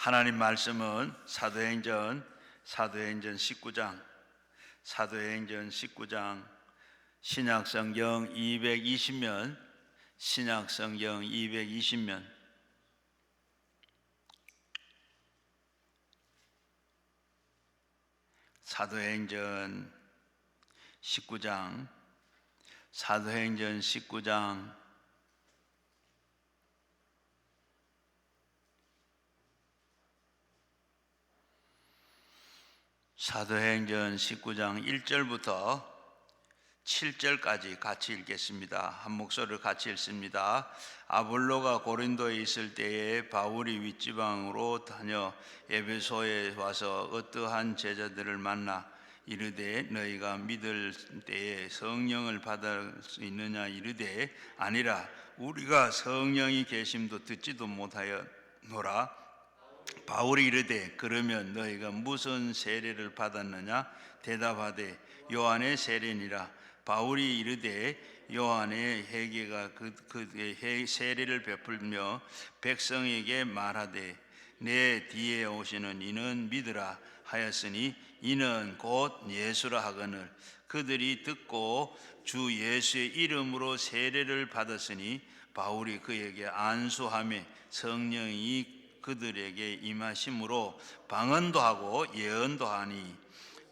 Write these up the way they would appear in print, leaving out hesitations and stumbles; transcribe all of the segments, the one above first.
하나님 말씀은 사도행전 19장 신약성경 220면 사도행전 19장 1절부터 7절까지 같이 읽겠습니다. 한 목소리로 같이 읽습니다. 아볼로가 고린도에 있을 때에 바울이 윗지방으로 다녀 에베소에 와서 어떠한 제자들을 만나 이르되 너희가 믿을 때에 성령을 받을 수 있느냐 이르되 아니라 우리가 성령이 계심도 듣지도 못하였노라. 바울이 이르되 그러면 너희가 무슨 세례를 받았느냐 대답하되 요한의 세례니라. 바울이 이르되 요한의 회개가 그의 세례를 베풀며 백성에게 말하되 내 뒤에 오시는 이는 믿으라 하였으니 이는 곧 예수라 하거늘 그들이 듣고 주 예수의 이름으로 세례를 받았으니 바울이 그에게 안수하며 성령이 그들에게 임하심으로 방언도 하고 예언도 하니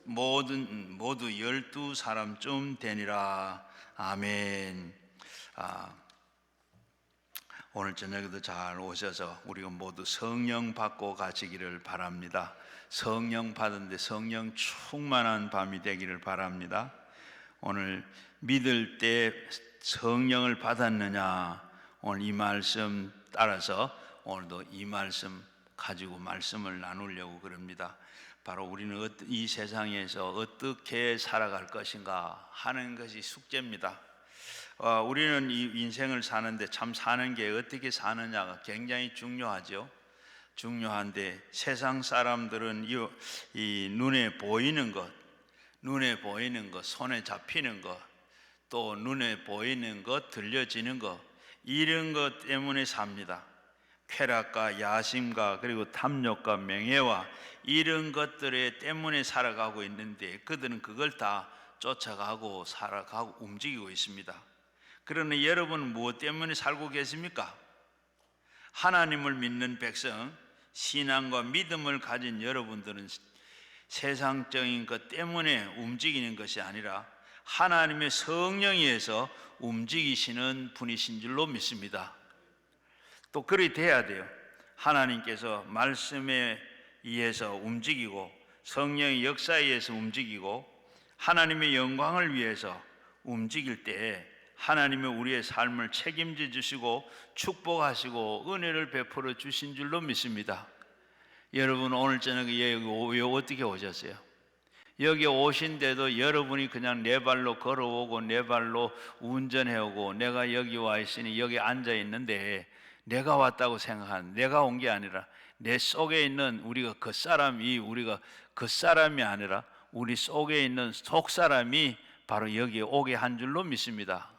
모두 12사람쯤 되니라. 아멘. 오늘 저녁에도 잘 오셔서 우리가 모두 성령 받고 가시기를 바랍니다. 성령 받은데 성령 충만한 밤이 되기를 바랍니다. 오늘 믿을 때 성령을 받았느냐, 오늘 이 말씀 따라서 오늘도 이 말씀 가지고 말씀을 나누려고 그럽니다. 바로 우리는 이 세상에서 어떻게 살아갈 것인가 하는 것이 숙제입니다. 우리는 이 인생을 사는데 참 사는 게 어떻게 사느냐가 굉장히 중요하죠. 중요한데 세상 사람들은 이 눈에 보이는 것, 손에 잡히는 것, 또 눈에 보이는 것, 들려지는 것, 이런 것 때문에 삽니다. 쾌락과 야심과 그리고 탐욕과 명예와 이런 것들 때문에 살아가고 있는데 그들은 그걸 다 쫓아가고 살아가고 움직이고 있습니다. 그러나 여러분은 무엇 때문에 살고 계십니까? 하나님을 믿는 백성, 신앙과 믿음을 가진 여러분들은 세상적인 것 때문에 움직이는 것이 아니라 하나님의 성령에 의해서 움직이시는 분이신 줄로 믿습니다. 또 그리 돼야 돼요. 하나님께서 말씀에 의해서 움직이고 성령의 역사에 의해서 움직이고 하나님의 영광을 위해서 움직일 때 하나님의 우리의 삶을 책임져 주시고 축복하시고 은혜를 베풀어 주신 줄로 믿습니다. 여러분 오늘 저녁에 여기 어떻게 오셨어요? 여기 오신데도 여러분이 그냥 내 발로 걸어오고 내 발로 운전해오고 내가 여기 와 있으니 여기 앉아 있는데 내가 왔다고 생각하는, 내가 온 게 아니라 내 속에 있는 우리가 그 사람이 아니라 우리 속에 있는 속 사람이 바로 여기에 오게 한 줄로 믿습니다.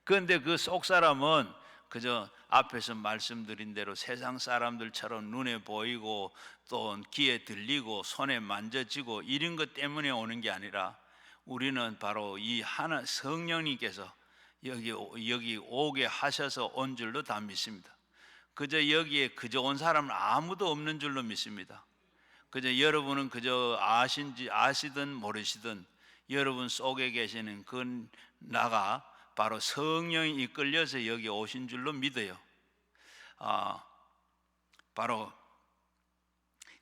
그런데 그 속 사람은 그저 앞에서 말씀드린 대로 세상 사람들처럼 눈에 보이고 또 귀에 들리고 손에 만져지고 이런 것 때문에 오는 게 아니라 우리는 바로 이 하나 성령님께서 여기 오게 하셔서 온 줄로 다 믿습니다. 그저 여기에 그저 온 사람은 아무도 없는 줄로 믿습니다. 그저 여러분은 그저 아시든 모르시든 여러분 속에 계시는 그 나가 바로 성령이 이끌려서 여기 오신 줄로 믿어요. 바로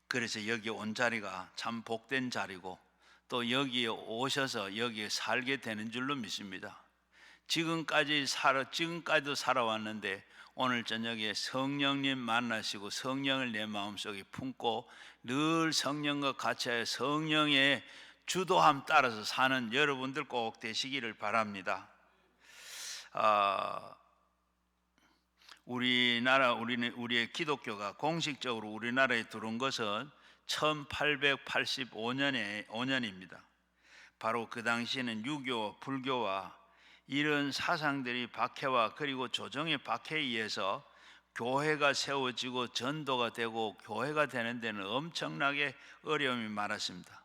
그래서 여기 온 자리가 참 복된 자리고 또 여기에 오셔서 여기에 살게 되는 줄로 믿습니다. 지금까지도 살아왔는데 오늘 저녁에 성령님 만나시고 성령을 내 마음속에 품고 늘 성령과 같이 하여 성령의 주도함 따라서 사는 여러분들 꼭 되시기를 바랍니다. 우리의 기독교가 공식적으로 우리나라에 들어온 것은 1885년입니다. 바로 그 당시에는 유교, 불교와 이런 사상들이 박해와 그리고 조정의 박해에 의해서 교회가 세워지고 전도가 되고 교회가 되는 데는 엄청나게 어려움이 많았습니다.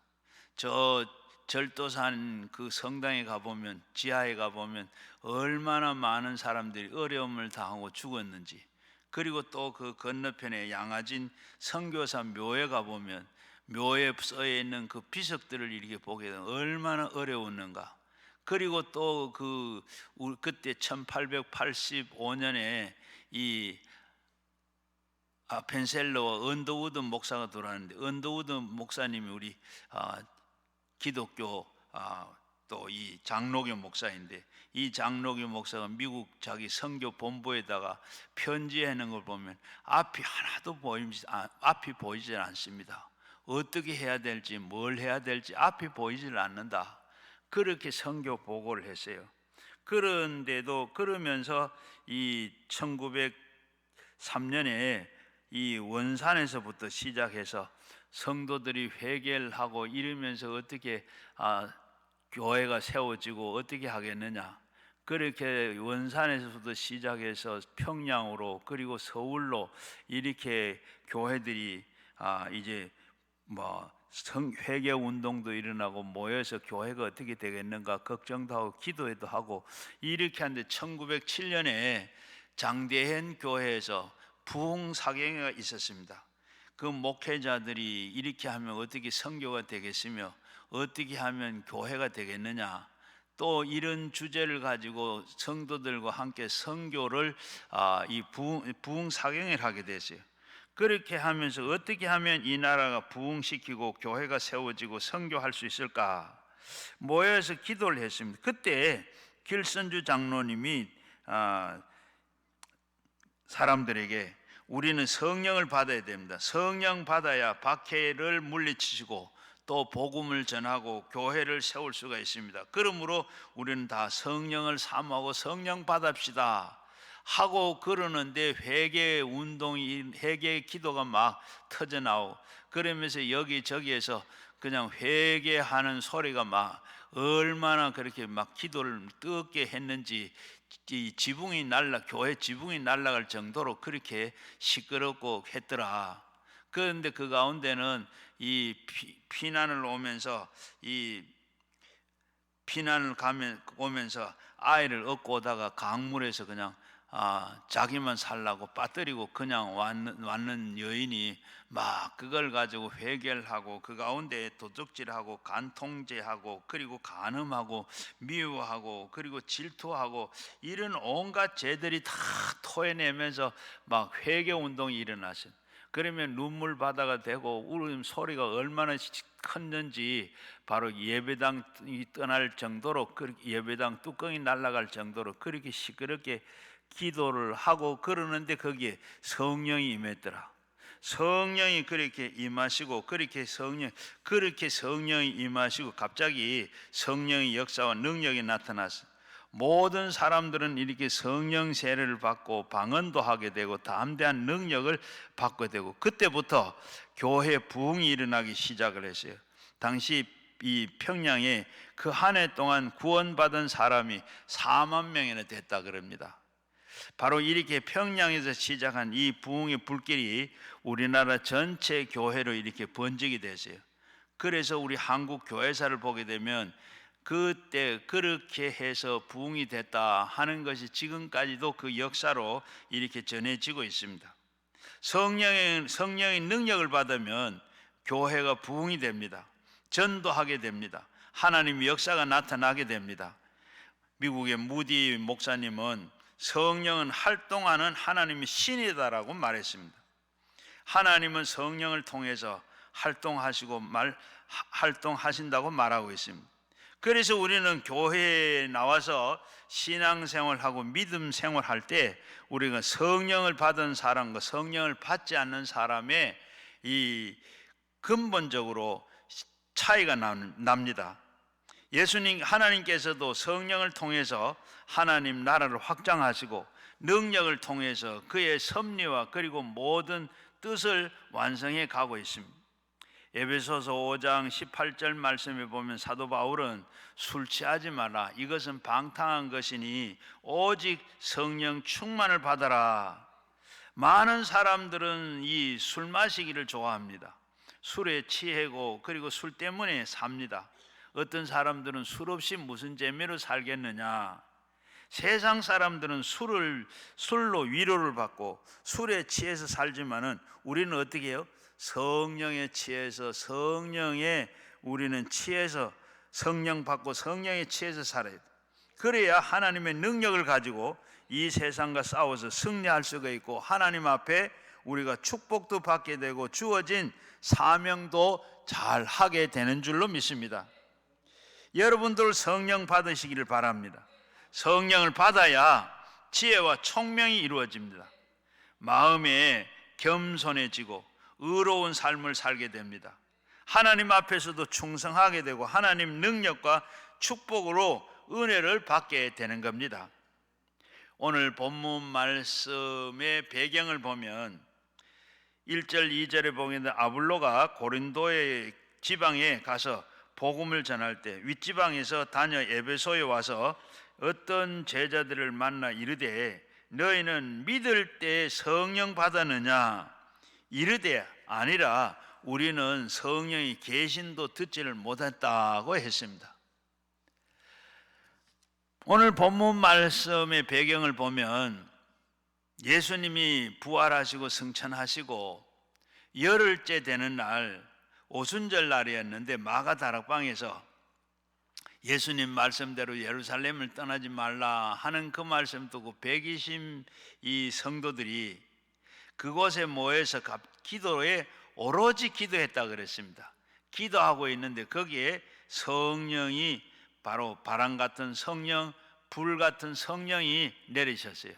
저 절도산 그 성당에 가보면, 지하에 가보면 얼마나 많은 사람들이 어려움을 당하고 죽었는지, 그리고 또 그 건너편에 양화진 선교사 묘에 가보면 묘에 써 있는 그 비석들을 이렇게 보게 되면 얼마나 어려웠는가. 그리고 또 그때 1885년에 이 펜셀러와 언더우드 목사가 돌아왔는데, 언더우드 목사님이 우리 기독교 또 이 장로교 목사인데, 이 장로교 목사가 미국 자기 선교 본부에다가 편지해 놓은 걸 보면 앞이 보이질 않습니다. 어떻게 해야 될지, 뭘 해야 될지 앞이 보이질 않는다. 그렇게 선교 보고를 했어요. 그런데도 그러면서 이 1903년에 이 원산에서부터 시작해서 성도들이 회개를 하고 이러면서 어떻게 교회가 세워지고 어떻게 하겠느냐. 그렇게 원산에서부터 시작해서 평양으로, 그리고 서울로 이렇게 교회들이 이제 회개 운동도 일어나고 모여서 교회가 어떻게 되겠는가 걱정도 하고 기도도 하고 이렇게 하는데, 1907년에 장대현 교회에서 부흥사경회가 있었습니다. 그 목회자들이 이렇게 하면 어떻게 선교가 되겠으며 어떻게 하면 교회가 되겠느냐, 또 이런 주제를 가지고 성도들과 함께 선교를 이 부흥사경회를 하게 됐어요. 그렇게 하면서 어떻게 하면 이 나라가 부흥시키고 교회가 세워지고 선교할 수 있을까 모여서 기도를 했습니다. 그때 길선주 장로님이 사람들에게 우리는 성령을 받아야 됩니다. 성령 받아야 박해를 물리치시고 또 복음을 전하고 교회를 세울 수가 있습니다. 그러므로 우리는 다 성령을 사모하고 성령 받읍시다 하고 그러는데, 회개 운동이, 회개 기도가 막 터져 나오고 그러면서 여기저기에서 그냥 회개하는 소리가 막 얼마나 그렇게 막 기도를 뜨겁게 했는지, 이 지붕이 교회 지붕이 날아갈 정도로 그렇게 시끄럽고 했더라. 그런데 그 가운데는 이 피난을 오면서 오면서 아이를 얻고 오다가 강물에서 그냥 자기만 살라고 빠뜨리고 그냥 왔는 여인이 막 그걸 가지고 회개를 하고 그 가운데 도둑질하고 간통죄하고 그리고 간음하고 미워하고 그리고 질투하고 이런 온갖 죄들이 다 토해내면서 막 회개 운동이 일어났어요. 그러면 눈물 바다가 되고 울음 소리가 얼마나 컸는지, 바로 예배당이 떠날 정도로, 예배당 뚜껑이 날아갈 정도로 그렇게 시끄럽게 기도를 하고 그러는데, 거기에 성령이 임했더라. 성령이 그렇게 임하시고 그렇게 성령이 임하시고 갑자기 성령의 역사와 능력이 나타났어요. 모든 사람들은 이렇게 성령 세례를 받고 방언도 하게 되고 담대한 능력을 받게 되고, 그때부터 교회 부흥이 일어나기 시작을 했어요. 당시 이 평양에 그 한 해 동안 구원받은 사람이 4만 명이나 됐다 그럽니다. 바로 이렇게 평양에서 시작한 이 부흥의 불길이 우리나라 전체 교회로 이렇게 번지게 됐어요. 그래서 우리 한국 교회사를 보게 되면 그때 그렇게 해서 부흥이 됐다 하는 것이 지금까지도 그 역사로 이렇게 전해지고 있습니다. 성령의 능력을 받으면 교회가 부흥이 됩니다. 전도하게 됩니다. 하나님의 역사가 나타나게 됩니다. 미국의 무디 목사님은 성령은 활동하는 하나님의 신이다라고 말했습니다. 하나님은 성령을 통해서 활동하신다고 말하고 있습니다. 그래서 우리는 교회에 나와서 신앙생활하고 믿음 생활할 때 우리가 성령을 받은 사람과 성령을 받지 않는 사람의 이 근본적으로 차이가 납니다. 하나님께서도 성령을 통해서 하나님 나라를 확장하시고 능력을 통해서 그의 섭리와 그리고 모든 뜻을 완성해 가고 있습니다. 에베소서 5장 18절 말씀에 보면 사도 바울은 술 취하지 마라, 이것은 방탕한 것이니 오직 성령 충만을 받아라. 많은 사람들은 이 술 마시기를 좋아합니다. 술에 취하고 그리고 술 때문에 삽니다. 어떤 사람들은 술 없이 무슨 재미로 살겠느냐. 세상 사람들은 술로 위로를 받고 술에 취해서 살지만은 우리는 어떻게 해요? 성령에 취해서 우리는 취해서 성령 받고 성령에 취해서 살아야 돼. 그래야 하나님의 능력을 가지고 이 세상과 싸워서 승리할 수가 있고 하나님 앞에 우리가 축복도 받게 되고 주어진 사명도 잘 하게 되는 줄로 믿습니다. 여러분들 성령 받으시기를 바랍니다. 성령을 받아야 지혜와 총명이 이루어집니다. 마음에 겸손해지고 의로운 삶을 살게 됩니다. 하나님 앞에서도 충성하게 되고 하나님 능력과 축복으로 은혜를 받게 되는 겁니다. 오늘 본문 말씀의 배경을 보면 1절 2절에 보면 아볼로가 고린도의 지방에 가서 복음을 전할 때 윗지방에서 다녀 에베소에 와서 어떤 제자들을 만나 이르되 너희는 믿을 때 성령 받았느냐? 이르되 아니라 우리는 성령이 계신도 듣지를 못했다고 했습니다. 오늘 본문 말씀의 배경을 보면 예수님이 부활하시고 승천하시고 열흘째 되는 날 오순절 날이었는데 마가다락방에서 예수님 말씀대로 예루살렘을 떠나지 말라 하는 그 말씀 듣고 120 이 성도들이 그곳에 모여서 기도에 오로지 기도했다 그랬습니다. 기도하고 있는데 거기에 성령이 바로 바람 같은 성령, 불 같은 성령이 내리셨어요.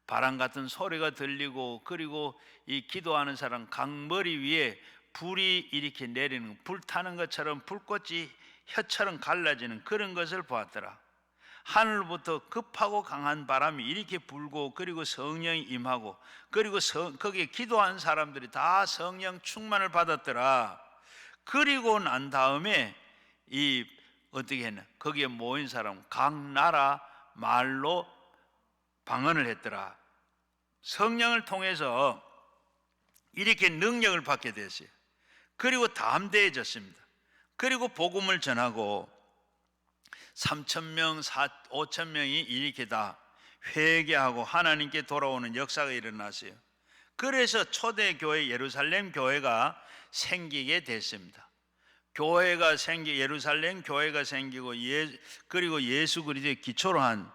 바람 같은 소리가 들리고 그리고 이 기도하는 사람 강머리 위에 불이 이렇게 내리는, 불타는 것처럼 불꽃이 혀처럼 갈라지는 그런 것을 보았더라. 하늘부터 급하고 강한 바람이 이렇게 불고 그리고 성령이 임하고 그리고 거기에 기도한 사람들이 다 성령 충만을 받았더라. 그리고 난 다음에 어떻게 했나? 거기에 모인 사람 각 나라 말로 방언을 했더라. 성령을 통해서 이렇게 능력을 받게 됐어요. 그리고 담대해졌습니다. 그리고 복음을 전하고 3,000명, 5,000명이 이렇게 다 회개하고 하나님께 돌아오는 역사가 일어났어요. 그래서 초대교회 예루살렘 교회가 생기게 됐습니다. 예루살렘 교회가 생기고 그리고 예수 그리스도의 기초로 한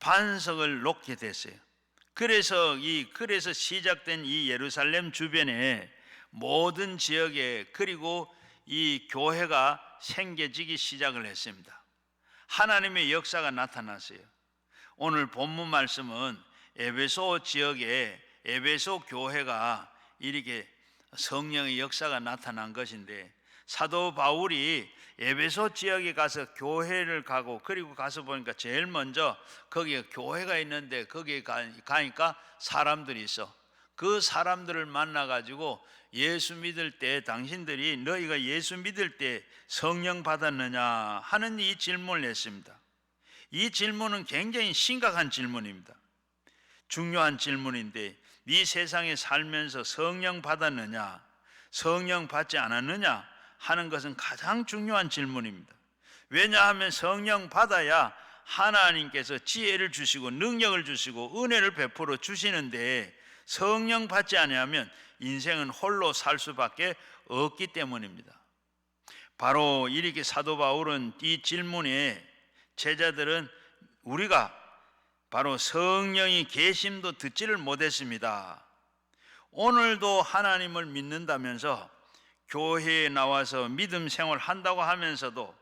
반석을 놓게 됐어요. 그래서 시작된 이 예루살렘 주변에 모든 지역에 그리고 이 교회가 생겨지기 시작을 했습니다. 하나님의 역사가 나타났어요. 오늘 본문 말씀은 에베소 지역에 에베소 교회가 이렇게 성령의 역사가 나타난 것인데 사도 바울이 에베소 지역에 가서 교회를 가고 그리고 가서 보니까 제일 먼저 거기에 교회가 있는데 거기에 가니까 사람들이 있어. 그 사람들을 만나가지고 예수 믿을 때 당신들이 너희가 예수 믿을 때 성령 받았느냐 하는 이 질문을 했습니다. 이 질문은 굉장히 심각한 질문입니다. 중요한 질문인데 네 세상에 살면서 성령 받았느냐 성령 받지 않았느냐 하는 것은 가장 중요한 질문입니다. 왜냐하면 성령 받아야 하나님께서 지혜를 주시고 능력을 주시고 은혜를 베풀어 주시는데 성령 받지 않으면 인생은 홀로 살 수밖에 없기 때문입니다. 바로 이렇게 사도 바울은 이 질문에 제자들은 우리가 바로 성령이 계심도 듣지를 못했습니다. 오늘도 하나님을 믿는다면서 교회에 나와서 믿음 생활 한다고 하면서도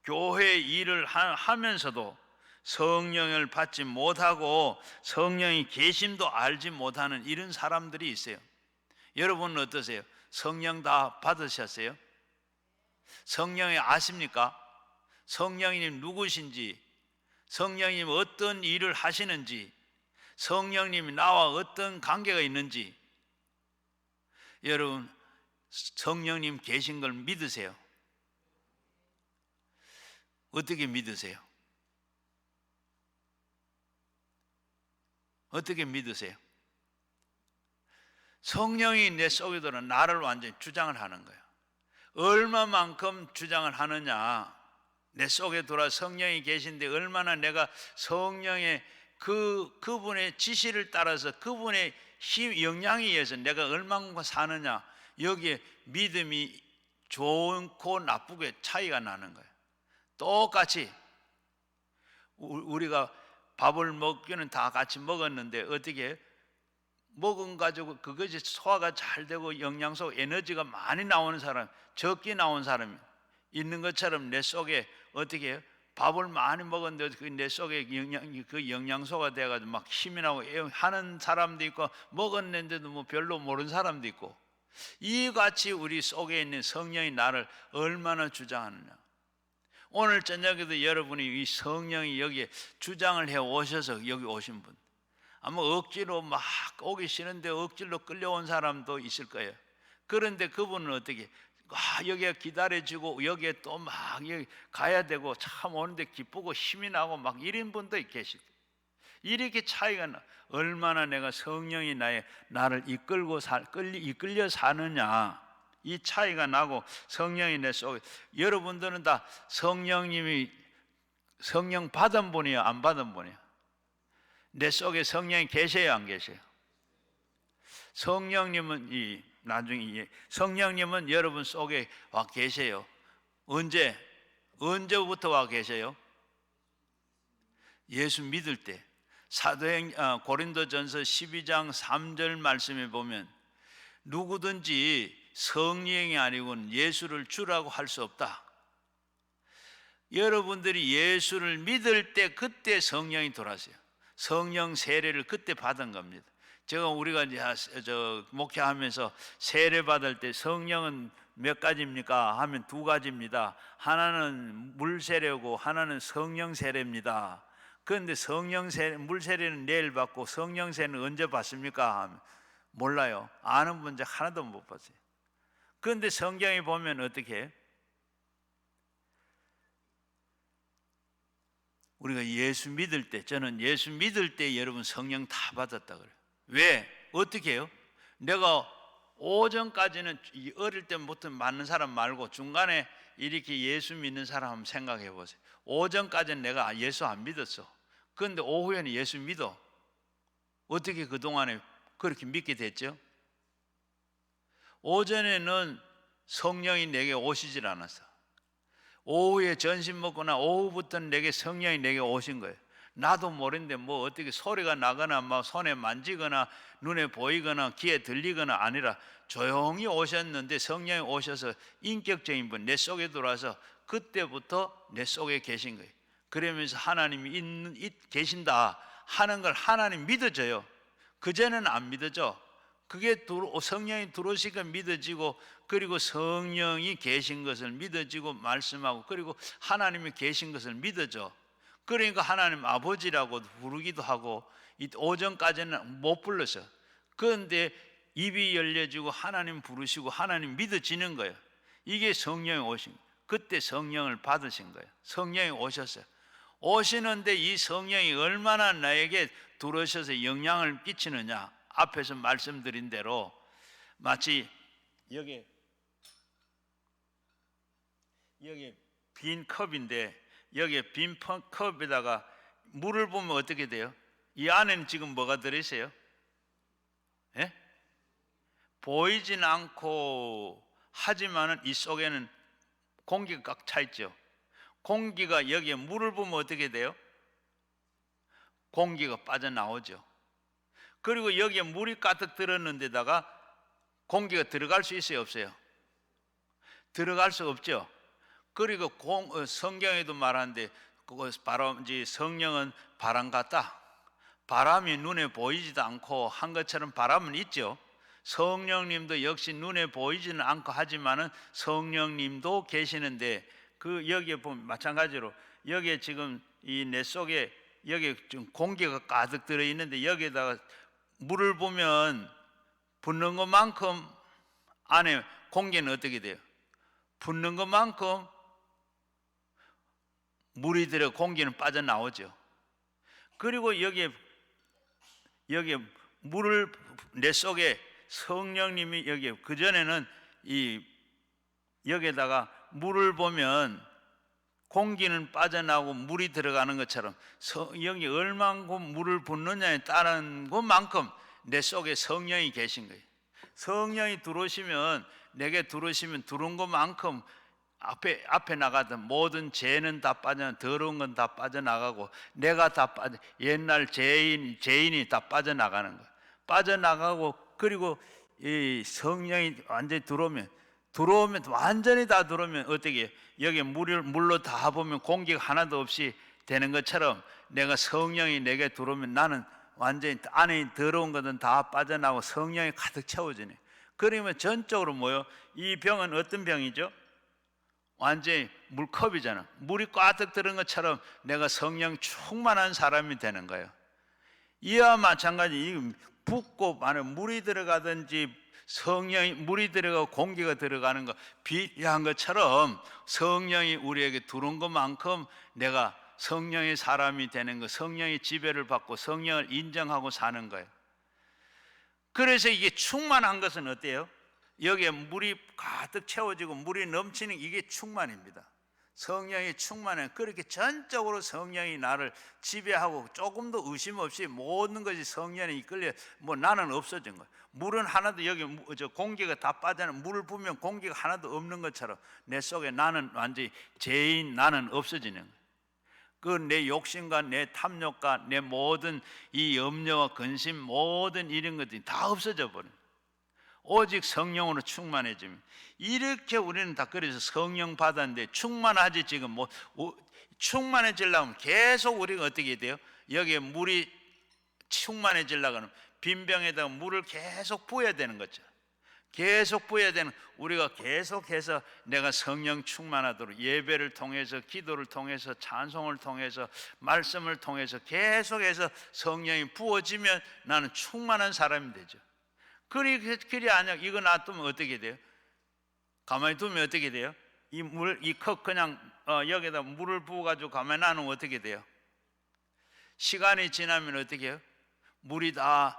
교회 일을 하면서도 성령을 받지 못하고 성령이 계심도 알지 못하는 이런 사람들이 있어요. 여러분은 어떠세요? 성령 다 받으셨어요? 성령이 아십니까? 성령님 누구신지, 성령님 어떤 일을 하시는지, 성령님이 나와 어떤 관계가 있는지, 여러분 성령님 계신 걸 믿으세요? 어떻게 믿으세요? 어떻게 믿으세요? 성령이 내 속에 들어 나를 완전히 주장을 하는 거예요. 얼마만큼 주장을 하느냐, 내 속에 들어 성령이 계신데 얼마나 내가 성령의 그분의 지시를 따라서 그분의 영향에 의해서 내가 얼마만큼 사느냐, 여기에 믿음이 좋고 나쁘게 차이가 나는 거예요. 똑같이 우리가 밥을 먹기는 다 같이 먹었는데 어떻게 먹은 가지고 그것이 소화가 잘 되고 영양소 에너지가 많이 나오는 사람, 적게 나온 사람이 있는 것처럼 내 속에 어떻게 해요? 밥을 많이 먹었는데 내 속에 영양소가 돼가지고 막 힘이 나고 하는 사람도 있고, 먹었는데도 뭐 별로 모르는 사람도 있고, 이같이 우리 속에 있는 성령이 나를 얼마나 주장하느냐. 오늘 저녁에도 여러분이 이 성령이 여기에 주장을 해 오셔서 여기 오신 분, 아마 억지로 막 오기 싫은데 억지로 끌려온 사람도 있을 거예요. 그런데 그분은 어떻게 여기에 기다려지고 여기에 또 막 가야 되고 참 오는데 기쁘고 힘이 나고 막 이런 분도 계시고, 이렇게 차이가 나. 얼마나 내가 성령이 나를 이끌려 사느냐, 이 차이가 나고, 성령이 내 속에, 여러분들은 다 성령님이 성령 받은 분이에요, 안 받은 분이에요? 내 속에 성령이 계세요, 안 계세요? 성령님은 나중에 성령님은 여러분 속에 와 계세요. 언제부터 와 계세요? 예수 믿을 때. 고린도전서 12장 3절 말씀에 보면 누구든지 성령이 아니고는 예수를 주라고 할 수 없다. 여러분들이 예수를 믿을 때 그때 성령이 돌아서요. 성령 세례를 그때 받은 겁니다. 우리가 목회하면서 세례 받을 때 성령은 몇 가지입니까? 하면 두 가지입니다. 하나는 물 세례고 하나는 성령 세례입니다. 그런데 물 세례는 내일 받고 성령 세례는 언제 받습니까? 하면 몰라요. 아는 분들 하나도 못 봤어요. 그런데 성경에 보면 어떻게 해요? 우리가 예수 믿을 때, 저는 예수 믿을 때 여러분 성령 다 받았다 그래요. 왜? 어떻게 해요? 내가 오전까지는 어릴 때부터 맞는 사람 말고 중간에 이렇게 예수 믿는 사람 한번 생각해 보세요. 오전까지는 내가 예수 안 믿었어. 그런데 오후에는 예수 믿어. 어떻게 그동안에 그렇게 믿게 됐죠? 오전에는 성령이 내게 오시질 않았어. 오후에 전심 먹거나 오후부터는 내게 성령이 내게 오신 거예요. 나도 모르는데 뭐 어떻게 소리가 나거나 막 손에 만지거나 눈에 보이거나 귀에 들리거나 아니라 조용히 오셨는데, 성령이 오셔서 인격적인 분 내 속에 들어와서 그때부터 내 속에 계신 거예요. 그러면서 하나님이 계신다 하는 걸 하나님 믿어져요. 그전에는 안 믿어져. 그게 성령이 들어오시니까 믿어지고, 그리고 성령이 계신 것을 믿어지고 말씀하고, 그리고 하나님이 계신 것을 믿어져. 그러니까 하나님 아버지라고 부르기도 하고, 오전까지는 못 불렀어요. 그런데 입이 열려지고 하나님 부르시고 하나님 믿어지는 거예요. 이게 성령이 오신 거예요. 그때 성령을 받으신 거예요. 성령이 오셨어요. 오시는데 이 성령이 얼마나 나에게 들어오셔서 영향을 끼치느냐, 앞에서 말씀드린 대로 마치 여기 빈 컵인데, 여기 빈 컵에다가 물을 보면 어떻게 돼요? 이 안에는 지금 뭐가 들어있어요? 예? 보이진 않고 하지만은 이 속에는 공기가 꽉 차 있죠. 공기가 여기에 물을 보면 어떻게 돼요? 공기가 빠져나오죠. 그리고 여기에 물이 가득 들었는데다가 공기가 들어갈 수 있어요, 없어요? 들어갈 수 없죠. 그리고 성경에도 말하는데 성령은 바람 같다. 바람이 눈에 보이지도 않고 한 것처럼 바람은 있죠. 성령님도 역시 눈에 보이지는 않고 하지만은 성령님도 계시는데, 여기에 보면 마찬가지로 여기에 지금 이 내 속에 여기에 지금 공기가 가득 들어 있는데, 여기에다가 물을 보면 붓는 것만큼 안에 공기는 어떻게 돼요? 붓는 것만큼 물이 들어 공기는 빠져나오죠. 그리고 여기에 물을 내 속에 성령님이 여기 그전에는 이 여기에다가 물을 보면 공기는 빠져나오고 물이 들어가는 것처럼 여기 얼만큼 물을 붓느냐에 따른 것만큼 내 속에 성령이 계신 거예요. 성령이 들어오시면, 내게 들어오시면 들어온 것만큼 앞에 나가던 모든 죄는 다 빠져, 더러운 건 다 빠져나가고, 내가 다 빠져, 옛날 죄인이 다 빠져나가는 거예요. 빠져나가고, 그리고 이 성령이 완전히 들어오면 완전히 다 들어오면 어떻게 해요? 여기 물로 다 보면 공기가 하나도 없이 되는 것처럼, 내가 성령이 내게 들어오면 나는 완전히 안에 더러운 것은 다 빠져나오고 성령이 가득 채워지네. 그러면 전적으로 뭐요? 이 병은 어떤 병이죠? 완전히 물컵이잖아. 물이 꽉 들은 것처럼 내가 성령 충만한 사람이 되는 거예요. 이와 마찬가지, 붓고 안에 물이 들어가든지 성령이, 물이 들어가고 공기가 들어가는 거 비슷한 것처럼 성령이 우리에게 들어온 것만큼 내가 성령의 사람이 되는 거, 성령의 지배를 받고 성령을 인정하고 사는 거예요. 그래서 이게 충만한 것은 어때요? 여기에 물이 가득 채워지고 물이 넘치는 이게 충만입니다. 성령이 충만해. 그렇게 전적으로 성령이 나를 지배하고 조금도 의심 없이 모든 것이 성령에 이끌려, 나는 없어진 거예요. 물은 하나도, 여기 공기가 다 빠져나, 물을 부으면 공기가 하나도 없는 것처럼 내 속에 나는 완전히 죄인, 나는 없어지는 거예요. 그 내 욕심과 내 탐욕과 내 모든 이 염려와 근심, 모든 이런 것들이 다 없어져 버려요. 오직 성령으로 충만해지면, 이렇게 우리는 다 그래서 성령 받았는데 충만하지. 지금 충만해지려면 계속 우리가 어떻게 돼요? 여기에 물이 충만해지려고 하면 빈병에다가 물을 계속 부어야 되는 거죠. 계속 부어야 되는, 우리가 계속해서 내가 성령 충만하도록 예배를 통해서, 기도를 통해서, 찬송을 통해서, 말씀을 통해서 계속해서 성령이 부어지면 나는 충만한 사람이 되죠. 그리 아니야. 이거 놔두면 어떻게 돼요? 가만히 두면 어떻게 돼요? 이 컵 그냥 여기다 물을 부어가지고 가만히 놔두면 어떻게 돼요? 시간이 지나면 어떻게 해요? 물이 다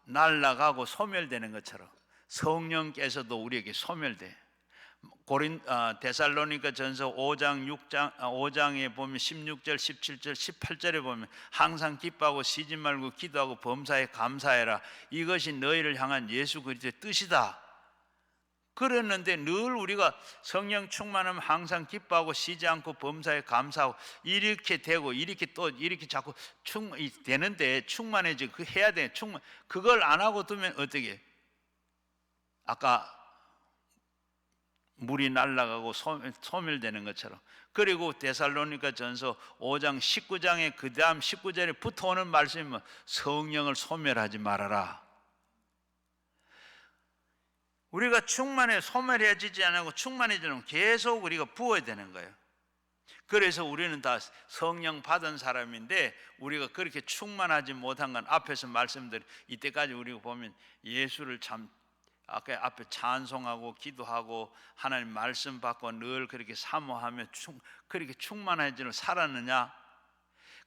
날아가고 소멸되는 것처럼 성령께서도 우리에게 소멸돼. 데살로니가 전서 5장에 보면 16절, 17절, 18절에 보면 항상 기뻐하고 쉬지 말고 기도하고 범사에 감사해라. 이것이 너희를 향한 예수 그리스도의 뜻이다. 그랬는데 늘 우리가 성령 충만하면 항상 기뻐하고 쉬지 않고 범사에 감사하고 이렇게 되고, 이렇게 또 이렇게 자꾸 되는데 충만해지고 그 해야 돼. 그걸 안 하고 두면 어떻게 해? 아까 물이 날아가고 소멸되는 것처럼. 그리고 데살로니가 전서 5장 19장에 그 다음 19절에 붙어오는 말씀이 성령을 소멸하지 말아라. 우리가 소멸해지지 않고 충만해지면 계속 우리가 부어야 되는 거예요. 그래서 우리는 다 성령 받은 사람인데, 우리가 그렇게 충만하지 못한 건 앞에서 말씀드린 이때까지 우리가 보면 예수를 참 앞에 찬송하고 기도하고 하나님 말씀 받고 늘 그렇게 사모하며 그렇게 충만해지는 살았느냐?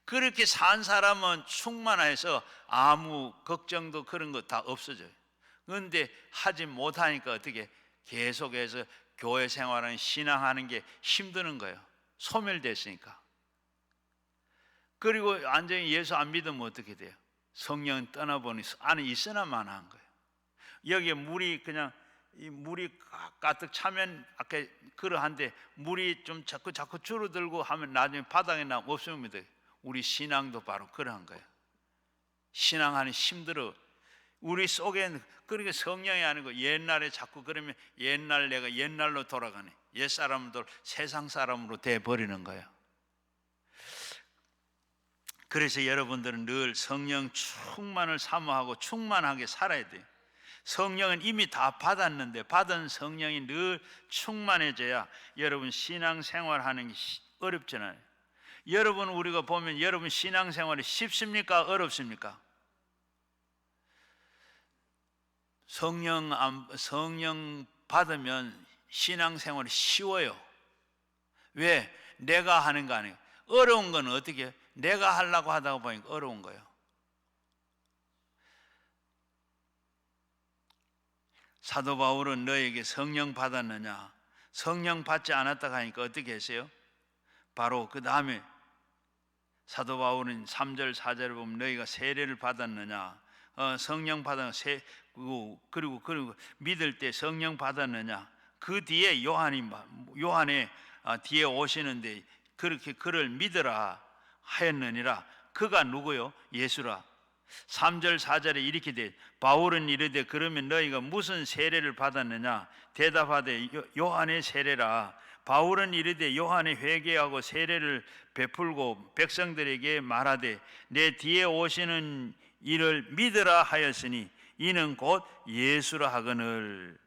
그렇게 산 사람은 충만해서 아무 걱정도 그런 거 다 없어져요. 그런데 하지 못하니까 어떻게 계속해서 교회 생활은 신앙하는 게 힘드는 거예요. 소멸됐으니까. 그리고 완전히 예수 안 믿으면 어떻게 돼요? 성령 떠나보니 안에 있으나만 한 거예요. 여기에 물이 그냥 물이 가득 차면 아까 그러한데 물이 좀 자꾸 줄어들고 하면 나중에 바닥에 나면 없으면 돼요. 우리 신앙도 바로 그러한 거예요. 신앙하니 힘들어. 우리 속엔 그렇게 성령이 아니고 옛날에 자꾸 그러면 내가 옛날로 돌아가네. 옛사람들 세상 사람으로 돼버리는 거예요. 그래서 여러분들은 늘 성령 충만을 사모하고 충만하게 살아야 돼요. 성령은 이미 다 받았는데 받은 성령이 늘 충만해져야 여러분 신앙생활하는 게 어렵잖아요. 여러분, 우리가 보면 여러분 신앙생활이 쉽습니까? 어렵습니까? 성령 받으면 신앙생활이 쉬워요. 왜? 내가 하는 거 아니에요. 어려운 건 어떻게 해요? 내가 하려고 하다 보니까 어려운 거예요. 사도 바울은 너에게 성령 받았느냐? 성령 받지 않았다 하니까 어떻게 했어요? 바로 그 다음에 사도 바울은 3절 4절을 보면 너희가 세례를 받았느냐? 성령 받았느냐? 그리고 믿을 때 성령 받았느냐? 그 뒤에 요한의 뒤에 오시는데 그렇게 그를 믿으라 하였느니라. 그가 누구요? 예수라. 3절 4절에 이렇게 돼. 바울은 이르되 그러면 너희가 무슨 세례를 받았느냐? 대답하되 요한의 세례라. 바울은 이르되 요한의 회개하고 세례를 베풀고 백성들에게 말하되 내 뒤에 오시는 이를 믿으라 하였으니 이는 곧 예수라 하거늘.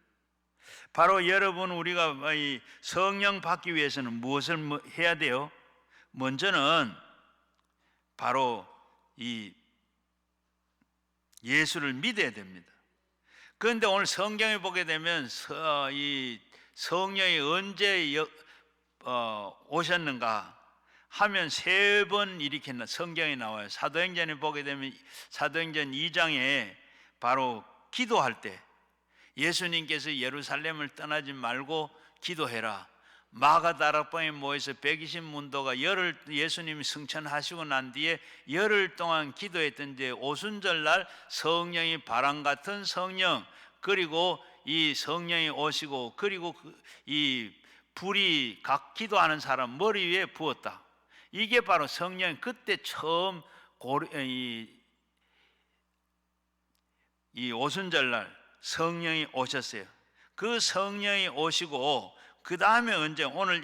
바로 여러분, 우리가 이 성령 받기 위해서는 무엇을 해야 돼요? 먼저는 바로 이 예수를 믿어야 됩니다. 그런데 오늘 성경에 보게 되면 이 성령이 언제 오셨는가 하면 3번 이렇게 성경에 나와요. 사도행전에 보게 되면 사도행전 2장에 바로 기도할 때 예수님께서 예루살렘을 떠나지 말고 기도해라. 마가다락방에 모여서 120문도가 열흘 예수님이 승천하시고 난 뒤에 열흘 동안 기도했던 데 오순절날 성령이 바람 같은 성령, 그리고 이 성령이 오시고 그리고 이 불이 각 기도하는 사람 머리 위에 부었다. 이게 바로 성령이 그때 처음 이 오순절날 성령이 오셨어요. 그 성령이 오시고 그 다음에 언제 오늘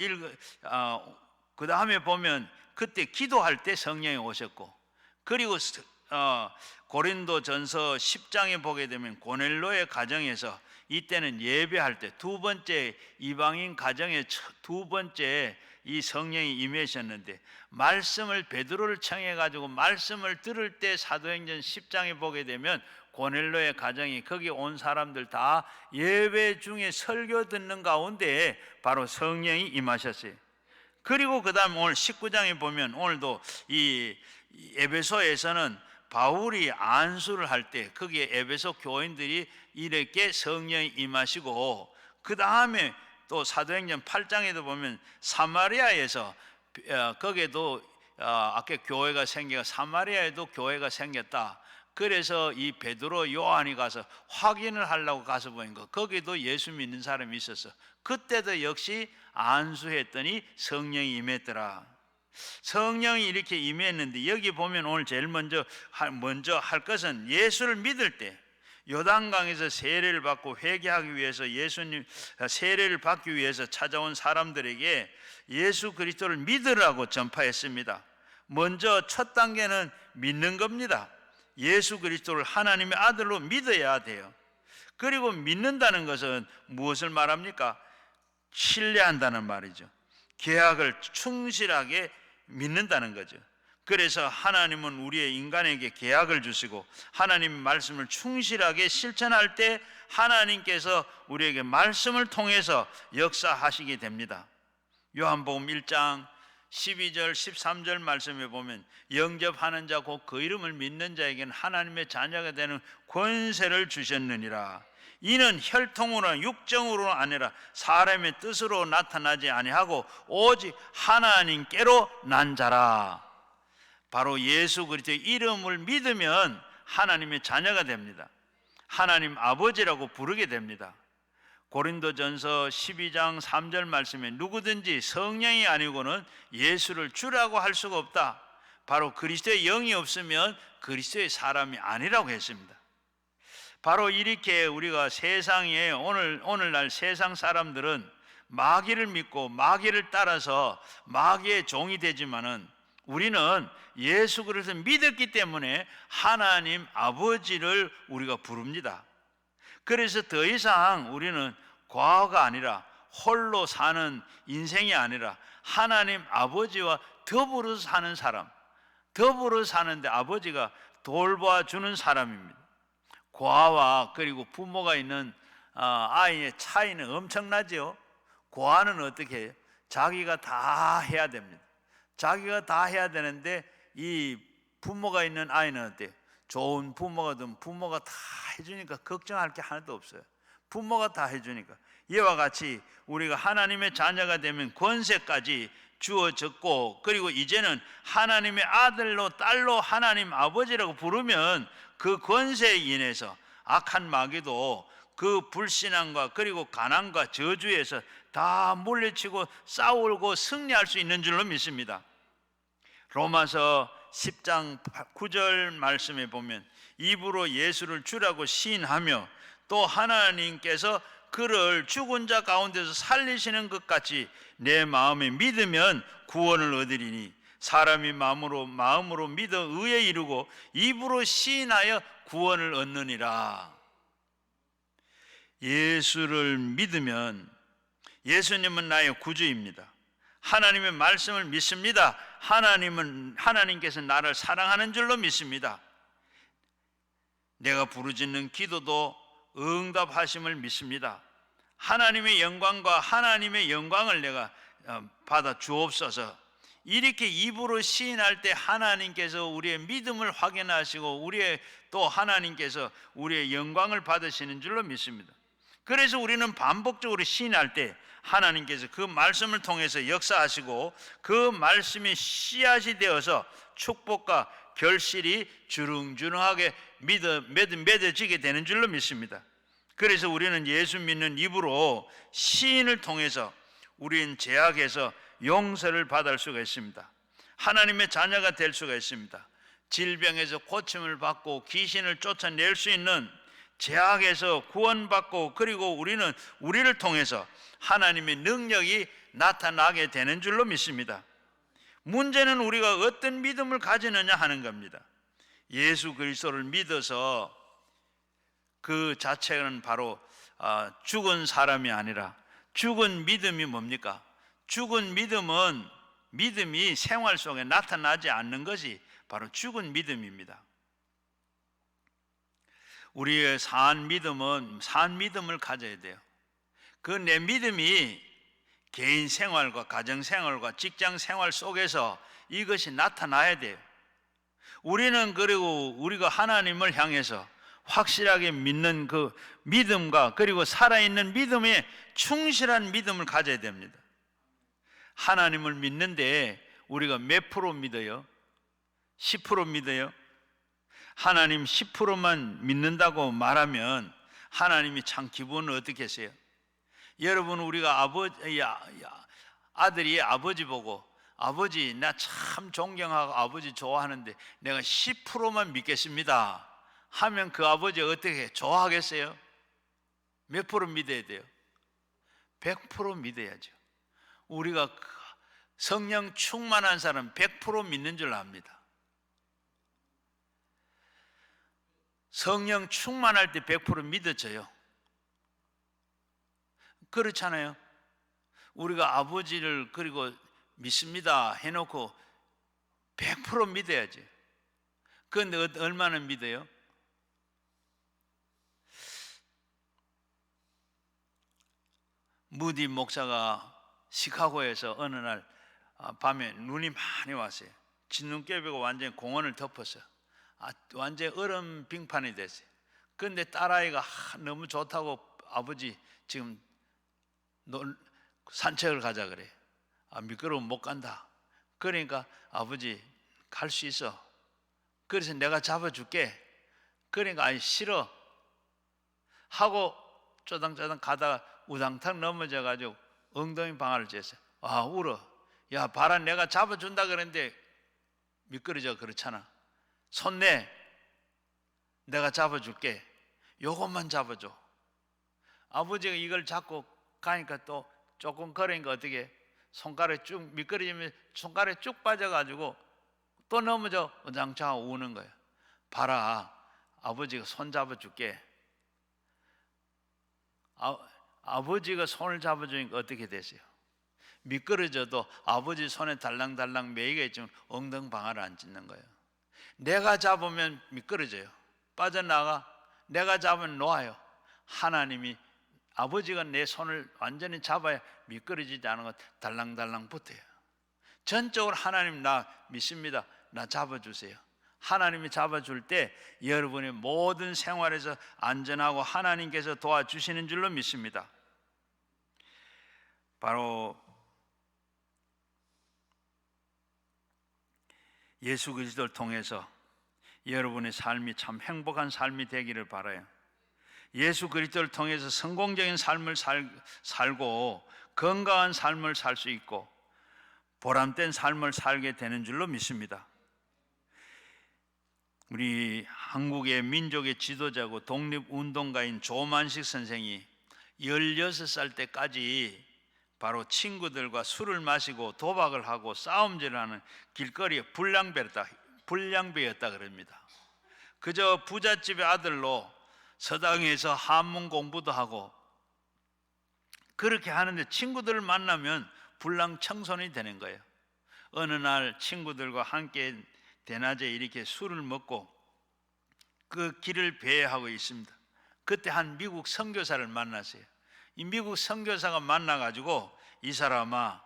그 다음에 보면 그때 기도할 때 성령이 오셨고, 그리고 고린도전서 10장에 보게 되면 고넬로의 가정에서 이때는 예배할 때 두 번째 이방인 가정에 두 번째 이 성령이 임하셨는데 말씀을 베드로를 청해 가지고 말씀을 들을 때 사도행전 10장에 보게 되면 고넬로의 가정이 거기 온 사람들 다 예배 중에 설교 듣는 가운데 바로 성령이 임하셨어요. 그리고 그 다음 오늘 19장에 보면 오늘도 이 에베소에서는 바울이 안수를 할 때 거기에 에베소 교인들이 이렇게 성령이 임하시고, 그 다음에 또 사도행전 8장에도 보면 사마리아에서 거기에도 아까 교회가 생겨 사마리아에도 교회가 생겼다. 그래서 이 베드로 요한이 가서 확인을 하려고 가서 보니까 거기도 예수 믿는 사람이 있었어. 그때도 역시 안수했더니 성령이 임했더라. 성령이 이렇게 임했는데 여기 보면 오늘 제일 먼저 할 것은 예수를 믿을 때 요단강에서 세례를 받고 회개하기 위해서 예수님 세례를 받기 위해서 찾아온 사람들에게 예수 그리스도를 믿으라고 전파했습니다. 먼저 첫 단계는 믿는 겁니다. 예수 그리스도를 하나님의 아들로 믿어야 돼요. 그리고 믿는다는 것은 무엇을 말합니까? 신뢰한다는 말이죠. 계약을 충실하게 믿는다는 거죠. 그래서 하나님은 우리의 인간에게 계약을 주시고 하나님의 말씀을 충실하게 실천할 때 하나님께서 우리에게 말씀을 통해서 역사하시게 됩니다. 요한복음 1장 12절 13절 말씀에 보면 영접하는 자 곧 그 이름을 믿는 자에게는 하나님의 자녀가 되는 권세를 주셨느니라. 이는 혈통으로나 육정으로는 아니라 사람의 뜻으로 나타나지 아니하고 오직 하나님께로 난 자라. 바로 예수 그리스도의 이름을 믿으면 하나님의 자녀가 됩니다. 하나님 아버지라고 부르게 됩니다. 고린도전서 12장 3절 말씀에 누구든지 성령이 아니고는 예수를 주라고 할 수가 없다. 바로 그리스도의 영이 없으면 그리스도의 사람이 아니라고 했습니다. 바로 이렇게 우리가 세상에 오늘날 세상 사람들은 마귀를 믿고 마귀를 따라서 마귀의 종이 되지만은 우리는 예수 그리스도를 믿었기 때문에 하나님 아버지를 우리가 부릅니다. 그래서 더 이상 우리는 과거가 아니라 홀로 사는 인생이 아니라 하나님 아버지와 더불어 사는 사람, 더불어 사는데 아버지가 돌봐주는 사람입니다. 고아와 그리고 부모가 있는 아이의 차이는 엄청나죠. 고아는 어떻게 해요? 자기가 다 해야 됩니다. 자기가 다 해야 되는데 이 부모가 있는 아이는 어때요? 좋은 부모가 되면 부모가 다 해주니까 걱정할 게 하나도 없어요. 부모가 다 해주니까. 이와 같이 우리가 하나님의 자녀가 되면 권세까지 주어졌고, 그리고 이제는 하나님의 아들로 딸로 하나님 아버지라고 부르면 그 권세에 인해서 악한 마귀도 그 불신앙과 그리고 가난과 저주에서 다 물리치고 싸우고 승리할 수 있는 줄로 믿습니다. 로마서 10장 9절 말씀에 보면 입으로 예수를 주라고 시인하며 또 하나님께서 그를 죽은 자 가운데서 살리시는 것 같이 내 마음에 믿으면 구원을 얻으리니 사람이 마음으로 믿어 의에 이르고 입으로 시인하여 구원을 얻느니라. 예수를 믿으면 예수님은 나의 구주입니다. 하나님의 말씀을 믿습니다. 하나님께서 나를 사랑하는 줄로 믿습니다. 내가 부르짖는 기도도 응답하심을 믿습니다. 하나님의 영광과 하나님의 영광을 내가 받아 주옵소서. 이렇게 입으로 시인할 때 하나님께서 우리의 믿음을 확인하시고 또 하나님께서 우리의 영광을 받으시는 줄로 믿습니다. 그래서 우리는 반복적으로 시인할 때 하나님께서 그 말씀을 통해서 역사하시고 그 말씀이 씨앗이 되어서 축복과 결실이 주렁주렁하게 맺어지게 되는 줄로 믿습니다. 그래서 우리는 예수 믿는 입으로 시인을 통해서 우리는 죄악에서 용서를 받을 수가 있습니다. 하나님의 자녀가 될 수가 있습니다. 질병에서 고침을 받고 귀신을 쫓아낼 수 있는 죄악에서 구원받고, 그리고 우리는 우리를 통해서 하나님의 능력이 나타나게 되는 줄로 믿습니다. 문제는 우리가 어떤 믿음을 가지느냐 하는 겁니다. 예수 그리스도를 믿어서 그 자체는 바로 죽은 사람이 아니라, 죽은 믿음이 뭡니까? 죽은 믿음은 믿음이 생활 속에 나타나지 않는 것이 바로 죽은 믿음입니다. 우리의 산 믿음을 가져야 돼요. 그 내 믿음이 개인 생활과 가정 생활과 직장 생활 속에서 이것이 나타나야 돼요. 우리는 그리고 우리가 하나님을 향해서 확실하게 믿는 그 믿음과 그리고 살아있는 믿음에 충실한 믿음을 가져야 됩니다. 하나님을 믿는데 우리가 몇 프로 믿어요? 10% 믿어요? 하나님 10%만 믿는다고 말하면 하나님이 참 기분을 어떻게 하세요? 여러분, 우리가 아들이 아버지 보고 아버지 나 참 존경하고 아버지 좋아하는데 내가 10%만 믿겠습니다 하면 그 아버지가 어떻게 좋아하겠어요? 몇 프로 믿어야 돼요? 100% 믿어야죠. 우리가 성령 충만한 사람 100% 믿는 줄 압니다. 성령 충만할 때 100% 믿어져요. 그렇잖아요. 우리가 아버지를 그리고 믿습니다 해놓고 100% 믿어야지. 그런데 얼마나 믿어요? 무디 목사가 시카고에서 어느 날 밤에 눈이 많이 왔어요. 진눈깨비가 완전히 공원을 덮었어요. 완전히 얼음 빙판이 됐어요. 그런데 딸아이가 너무 좋다고 아버지 지금 산책을 가자 그래. 미끄러우면 못 간다. 그러니까 아버지 갈 수 있어. 그래서 내가 잡아줄게. 그러니까 아니 싫어 하고 쪼당쪼당 가다가 우당탕 넘어져가지고 엉덩이 방아를 쬐었어요. 울어. 야 봐라, 내가 잡아준다 그랬는데 미끄러져. 그렇잖아. 손 내. 내가 잡아줄게. 요것만 잡아줘. 아버지가 이걸 잡고 가니까 또 조금 걸으니까 어떻게 손가락이 쭉 미끄러지면 손가락이 쭉 빠져가지고 또 넘어져 우장창 우는 거예요. 봐라, 아버지가 손 잡아줄게. 아버지가 손을 잡아주니까 어떻게 되세요? 미끄러져도 아버지 손에 달랑달랑 매이가 있지만 엉덩방아를 안 찢는 거예요. 내가 잡으면 미끄러져요. 빠져나가. 내가 잡으면 놓아요. 하나님이 아버지가 내 손을 완전히 잡아야 미끄러지지 않은 것 달랑달랑 붙어요. 전적으로 하나님 나 믿습니다. 나 잡아주세요. 하나님이 잡아줄 때 여러분의 모든 생활에서 안전하고 하나님께서 도와주시는 줄로 믿습니다. 바로 예수 그리스도를 통해서 여러분의 삶이 참 행복한 삶이 되기를 바라요. 예수 그리스도를 통해서 성공적인 삶을 살고 건강한 삶을 살 수 있고 보람된 삶을 살게 되는 줄로 믿습니다. 우리 한국의 민족의 지도자고 독립운동가인 조만식 선생이 16살 때까지 바로 친구들과 술을 마시고 도박을 하고 싸움질을 하는 길거리에 불량배였다 그럽니다. 그저 부잣집의 아들로 서당에서 한문 공부도 하고 그렇게 하는데 친구들을 만나면 불량 청소년이 되는 거예요. 어느 날 친구들과 함께 대낮에 이렇게 술을 먹고 그 길을 배회하고 있습니다. 그때 한 미국 선교사를 만났어요. 이 미국 선교사가 만나가지고 이 사람아,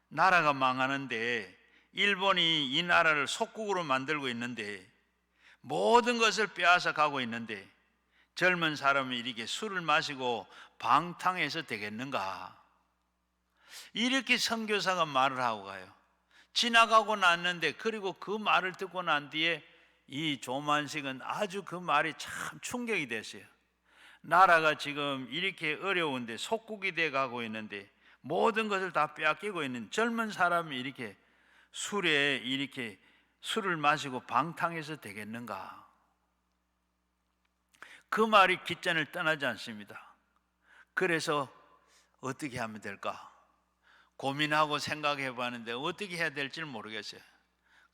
나라가 망하는데 일본이 이 나라를 속국으로 만들고 있는데 모든 것을 빼앗아 가고 있는데 젊은 사람이 이렇게 술을 마시고 방탕해서 되겠는가? 이렇게 선교사가 말을 하고 가요. 지나가고 났는데 그리고 그 말을 듣고 난 뒤에 이 조만식은 아주 그 말이 참 충격이 됐어요. 나라가 지금 이렇게 어려운데 속국이 돼 가고 있는데 모든 것을 다 빼앗기고 있는 젊은 사람이 이렇게 술을 마시고 방탕해서 되겠는가? 그 말이 귓전을 떠나지 않습니다. 그래서 어떻게 하면 될까? 고민하고 생각해 봤는데 어떻게 해야 될지를 모르겠어요.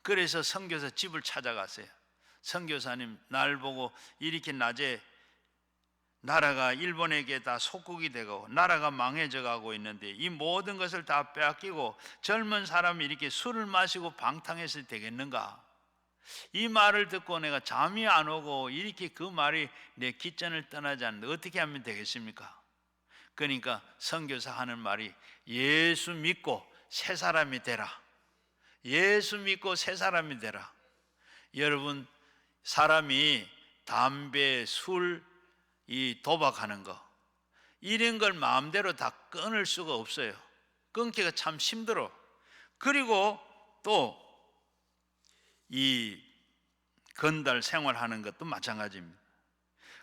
그래서 선교사 집을 찾아갔어요. 선교사님, 날 보고 이렇게 낮에 나라가 일본에게 다 속국이 되고 나라가 망해져 가고 있는데 이 모든 것을 다 빼앗기고 젊은 사람이 이렇게 술을 마시고 방탕해서 되겠는가? 이 말을 듣고 내가 잠이 안 오고 이렇게 그 말이 내 귓전을 떠나지 않는데 어떻게 하면 되겠습니까? 그러니까 선교사 하는 말이 예수 믿고 새 사람이 되라. 예수 믿고 새 사람이 되라. 여러분, 사람이 담배, 술, 이 도박하는 거 이런 걸 마음대로 다 끊을 수가 없어요. 끊기가 참 힘들어. 그리고 또 이 건달 생활하는 것도 마찬가지입니다.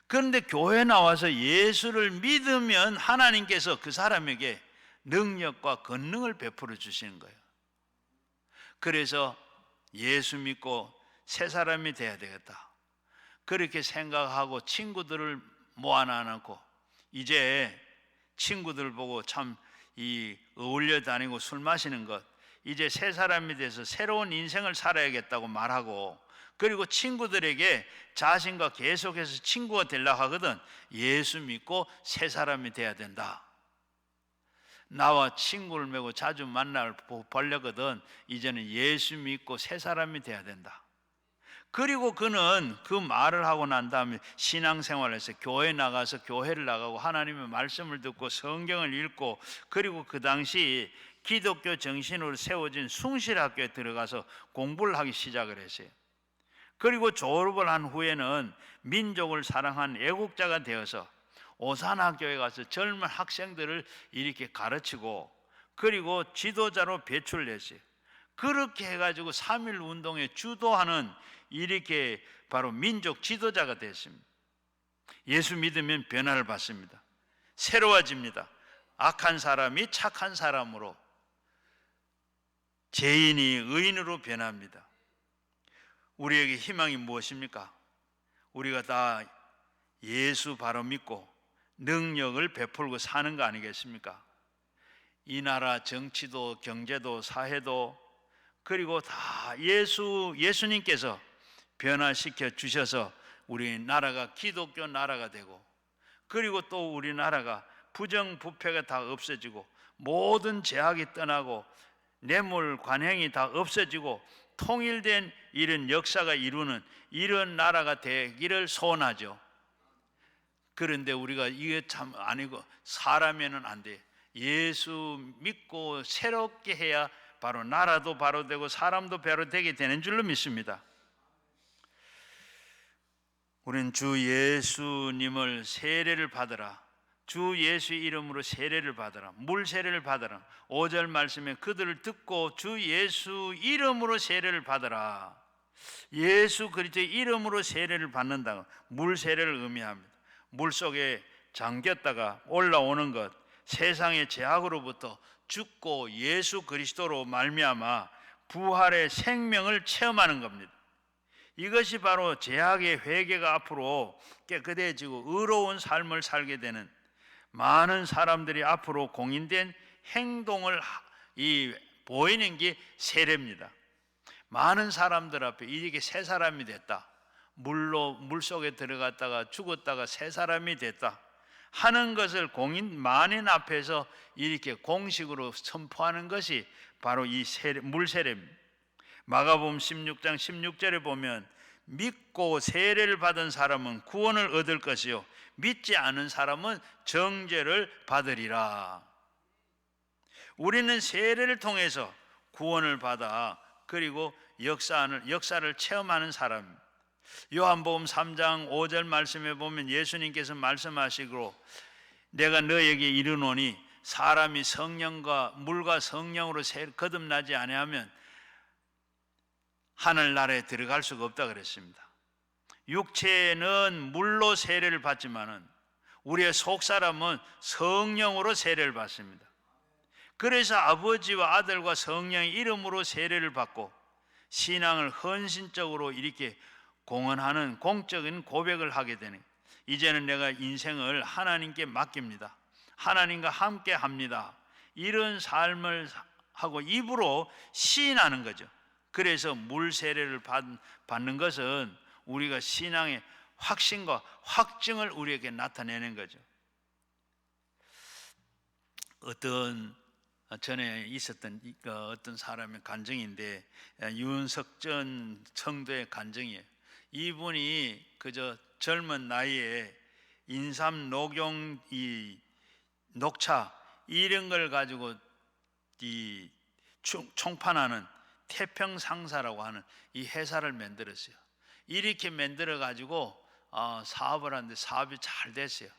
그런데 교회 나와서 예수를 믿으면 하나님께서 그 사람에게 능력과 권능을 베풀어 주시는 거예요. 그래서 예수 믿고 새 사람이 돼야 되겠다. 그렇게 생각하고 친구들을 모아놔놓고 이제 친구들 보고 참 어울려 다니고 술 마시는 것, 이제 새 사람이 돼서 새로운 인생을 살아야겠다고 말하고, 그리고 친구들에게 자신과 계속해서 친구가 되려고 하거든. 예수 믿고 새 사람이 돼야 된다. 나와 친구를 맺고 자주 보려거든. 이제는 예수 믿고 새 사람이 돼야 된다. 그리고 그는 그 말을 하고 난 다음에 신앙생활에서 교회 나가서 교회를 나가고 하나님의 말씀을 듣고 성경을 읽고, 그리고 그 당시 기독교 정신으로 세워진 숭실학교에 들어가서 공부를 하기 시작을 했어요. 그리고 졸업을 한 후에는 민족을 사랑한 애국자가 되어서 오산학교에 가서 젊은 학생들을 이렇게 가르치고, 그리고 지도자로 배출했어요. 그렇게 해가지고 3.1 운동에 주도하는 이렇게 바로 민족 지도자가 됐습니다. 예수 믿으면 변화를 받습니다. 새로워집니다. 악한 사람이 착한 사람으로, 죄인이 의인으로 변합니다. 우리에게 희망이 무엇입니까? 우리가 다 예수 바로 믿고 능력을 베풀고 사는 거 아니겠습니까? 이 나라 정치도 경제도 사회도 그리고 다 예수님께서 변화시켜 주셔서 우리 나라가 기독교 나라가 되고, 그리고 또 우리나라가 부정부패가 다 없어지고 모든 제약이 떠나고 뇌물 관행이 다 없어지고 통일된 이런 역사가 이루는 이런 나라가 되기를 소원하죠. 그런데 우리가 이게 참 아니고 사람에는 안 돼. 예수 믿고 새롭게 해야 바로 나라도 바로 되고 사람도 바로 되게 되는 줄로 믿습니다. 우린 주 예수님을 세례를 받으라, 주 예수 이름으로 세례를 받으라, 물 세례를 받으라. 5절 말씀에 그들을 듣고 주 예수 이름으로 세례를 받으라. 예수 그리스도의 이름으로 세례를 받는다. 물 세례를 의미합니다. 물 속에 잠겼다가 올라오는 것, 세상의 죄악으로부터 죽고 예수 그리스도로 말미암아 부활의 생명을 체험하는 겁니다. 이것이 바로 죄악의 회개가 앞으로 깨끗해지고 의로운 삶을 살게 되는, 많은 사람들이 앞으로 공인된 행동을 보이는 게 세례입니다. 많은 사람들 앞에 이렇게 새 사람이 됐다, 물속에 들어갔다가 죽었다가 새 사람이 됐다 하는 것을 만인 앞에서 이렇게 공식으로 선포하는 것이 바로 이 물 세례입니다. 마가복음 16장 16절에 보면 믿고 세례를 받은 사람은 구원을 얻을 것이요 믿지 않은 사람은 정죄를 받으리라. 우리는 세례를 통해서 구원을 받아 그리고 역사를 체험하는 사람입니다. 요한복음 3장 5절 말씀에 보면 예수님께서 말씀하시고 내가 너에게 이르노니 사람이 성령과 물과 성령으로 거듭나지 아니하면 하늘나라에 들어갈 수가 없다 그랬습니다. 육체는 물로 세례를 받지만은 우리의 속사람은 성령으로 세례를 받습니다. 그래서 아버지와 아들과 성령의 이름으로 세례를 받고 신앙을 헌신적으로 이렇게 공헌하는 공적인 고백을 하게 되는, 이제는 내가 인생을 하나님께 맡깁니다, 하나님과 함께 합니다, 이런 삶을 하고 입으로 시인하는 거죠. 그래서 물 세례를 받는 것은 우리가 신앙의 확신과 확증을 우리에게 나타내는 거죠. 전에 있었던 어떤 사람의 간증인데, 윤석전 성도의 간증이에요. 이분이 그저 젊은 나이에 인삼 녹용 녹차 이런 걸 가지고 총판하는 태평상사라고 하는 이 회사를 만들었어요. 이렇게 만들어 가지고 사업을 하는데 사업이 잘 됐어요.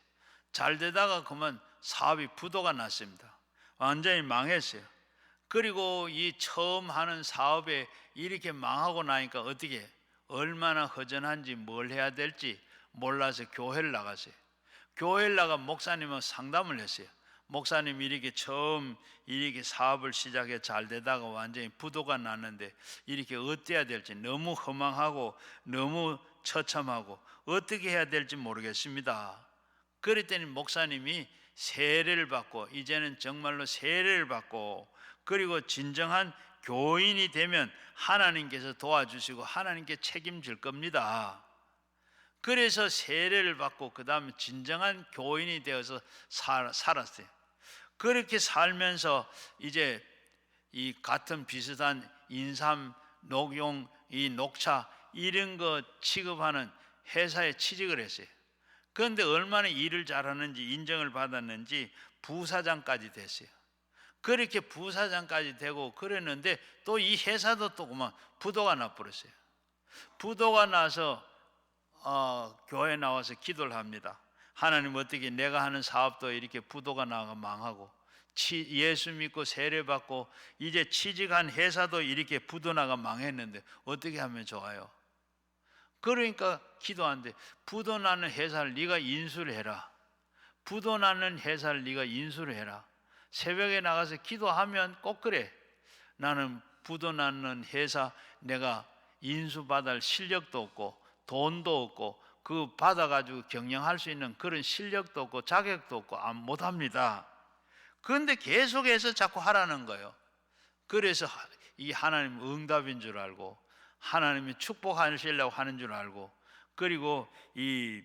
잘 되다가 그만 사업이 부도가 났습니다. 완전히 망했어요. 그리고 이 처음 하는 사업에 이렇게 망하고 나니까 어떻게, 얼마나 허전한지 뭘 해야 될지 몰라서 교회를 나갔어요. 교회를 나가 목사님하고 상담을 했어요. 목사님 이렇게 처음 이렇게 사업을 시작해 잘 되다가 완전히 부도가 났는데 이렇게 어때야 될지 너무 허망하고 너무 처참하고 어떻게 해야 될지 모르겠습니다. 그랬더니 목사님이 세례를 받고, 이제는 정말로 세례를 받고, 그리고 진정한 교인이 되면 하나님께서 도와주시고 하나님께 책임질 겁니다. 그래서 세례를 받고 그 다음에 진정한 교인이 되어서 살았어요. 그렇게 살면서 이제 이 같은 비슷한 인삼, 녹용, 이 녹차 이런 거 취급하는 회사에 취직을 했어요. 그런데 얼마나 일을 잘하는지 인정을 받았는지 부사장까지 됐어요. 그렇게 부사장까지 되고 그랬는데 또 이 회사도 또 그만 부도가 나버렸어요. 부도가 나서 교회에 나와서 기도를 합니다. 하나님, 어떻게 내가 하는 사업도 이렇게 부도가 나가 망하고 예수 믿고 세례 받고 이제 취직한 회사도 이렇게 부도 나가 망했는데 어떻게 하면 좋아요? 그러니까 기도하는데, 부도 나는 회사를 네가 인수를 해라. 부도 나는 회사를 네가 인수를 해라. 새벽에 나가서 기도하면 꼭 그래. 나는 부도 나는 회사 내가 인수받을 실력도 없고 돈도 없고 그 받아가지고 경영할 수 있는 그런 실력도 없고 자격도 없고 못합니다. 그런데 계속해서 자꾸 하라는 거예요. 그래서 이 하나님 응답인 줄 알고 하나님이 축복하시려고 하는 줄 알고, 그리고 이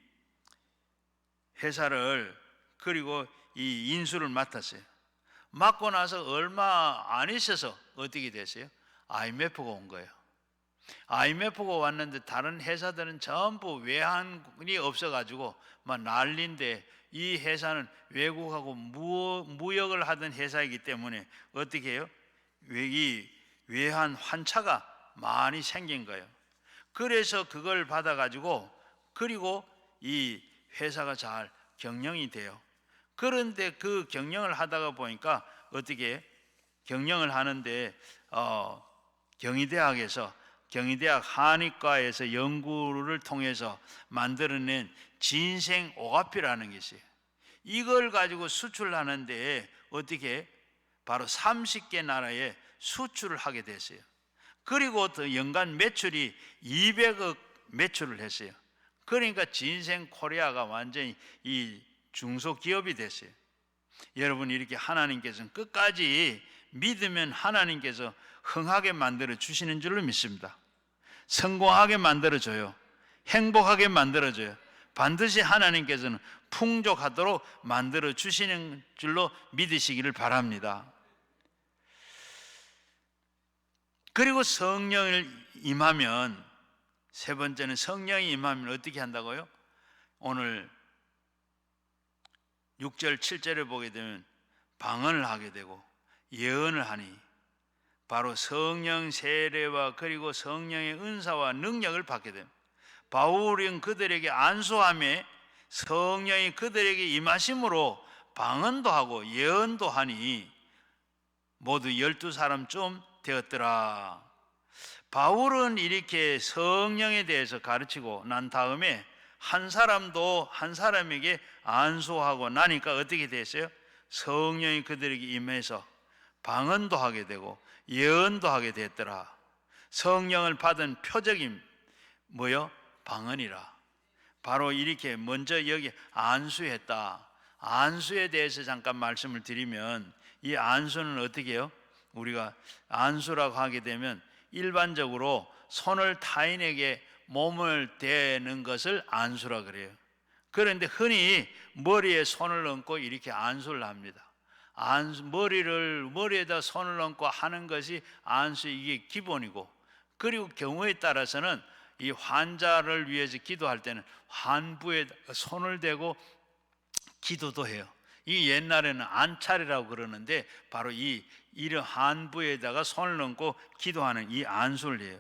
회사를, 그리고 이 인수를 맡았어요. 맡고 나서 얼마 안 있어서 어떻게 됐어요? IMF가 온 거예요. IMF가 왔는데 다른 회사들은 전부 외환이 없어가지고 막 난리인데, 이 회사는 외국하고 무역을 하던 회사이기 때문에 어떻게 해요? 이 외환 환차가 많이 생긴 거예요. 그래서 그걸 받아가지고 그리고 이 회사가 잘 경영이 돼요. 그런데 그 경영을 하다가 보니까 어떻게 경영을 하는데 경희대학 한의과에서 연구를 통해서 만들어낸 진생 오가피라는 게 있어요. 이걸 가지고 수출하는데 어떻게 바로 30개 나라에 수출을 하게 됐어요. 그리고 또 연간 매출이 200억 매출을 했어요. 그러니까 진생 코리아가 완전히 이 중소기업이 됐어요. 여러분, 이렇게 하나님께서는 끝까지 믿으면 하나님께서 흥하게 만들어 주시는 줄로 믿습니다. 성공하게 만들어 줘요. 행복하게 만들어 줘요. 반드시 하나님께서는 풍족하도록 만들어 주시는 줄로 믿으시기를 바랍니다. 그리고 성령을 임하면, 세 번째는 성령이 임하면 어떻게 한다고요? 오늘 6절 7절에 보게 되면 방언을 하게 되고 예언을 하니, 바로 성령 세례와 그리고 성령의 은사와 능력을 받게 됩니다. 바울은 그들에게 안수하며 성령이 그들에게 임하심으로 방언도 하고 예언도 하니 모두 12사람쯤 되었더라. 바울은 이렇게 성령에 대해서 가르치고 난 다음에 한 사람에게 안수하고 나니까 어떻게 됐어요? 성령이 그들에게 임해서 방언도 하게 되고 예언도 하게 됐더라. 성령을 받은 표적이 뭐요? 방언이라. 바로 이렇게 먼저 여기 안수했다. 안수에 대해서 잠깐 말씀을 드리면, 이 안수는 어떻게 해요? 우리가 안수라고 하게 되면 일반적으로 손을 타인에게 몸을 대는 것을 안수라 그래요. 그런데 흔히 머리에 손을 얹고 이렇게 안수를 합니다. 머리에다 손을 얹고 하는 것이 안수, 이게 기본이고, 그리고 경우에 따라서는 이 환자를 위해서 기도할 때는 환부에 손을 대고 기도도 해요. 이 옛날에는 안찰이라고 그러는데 바로 이런 환부에다가 손을 얹고 기도하는 이 안수를 해요.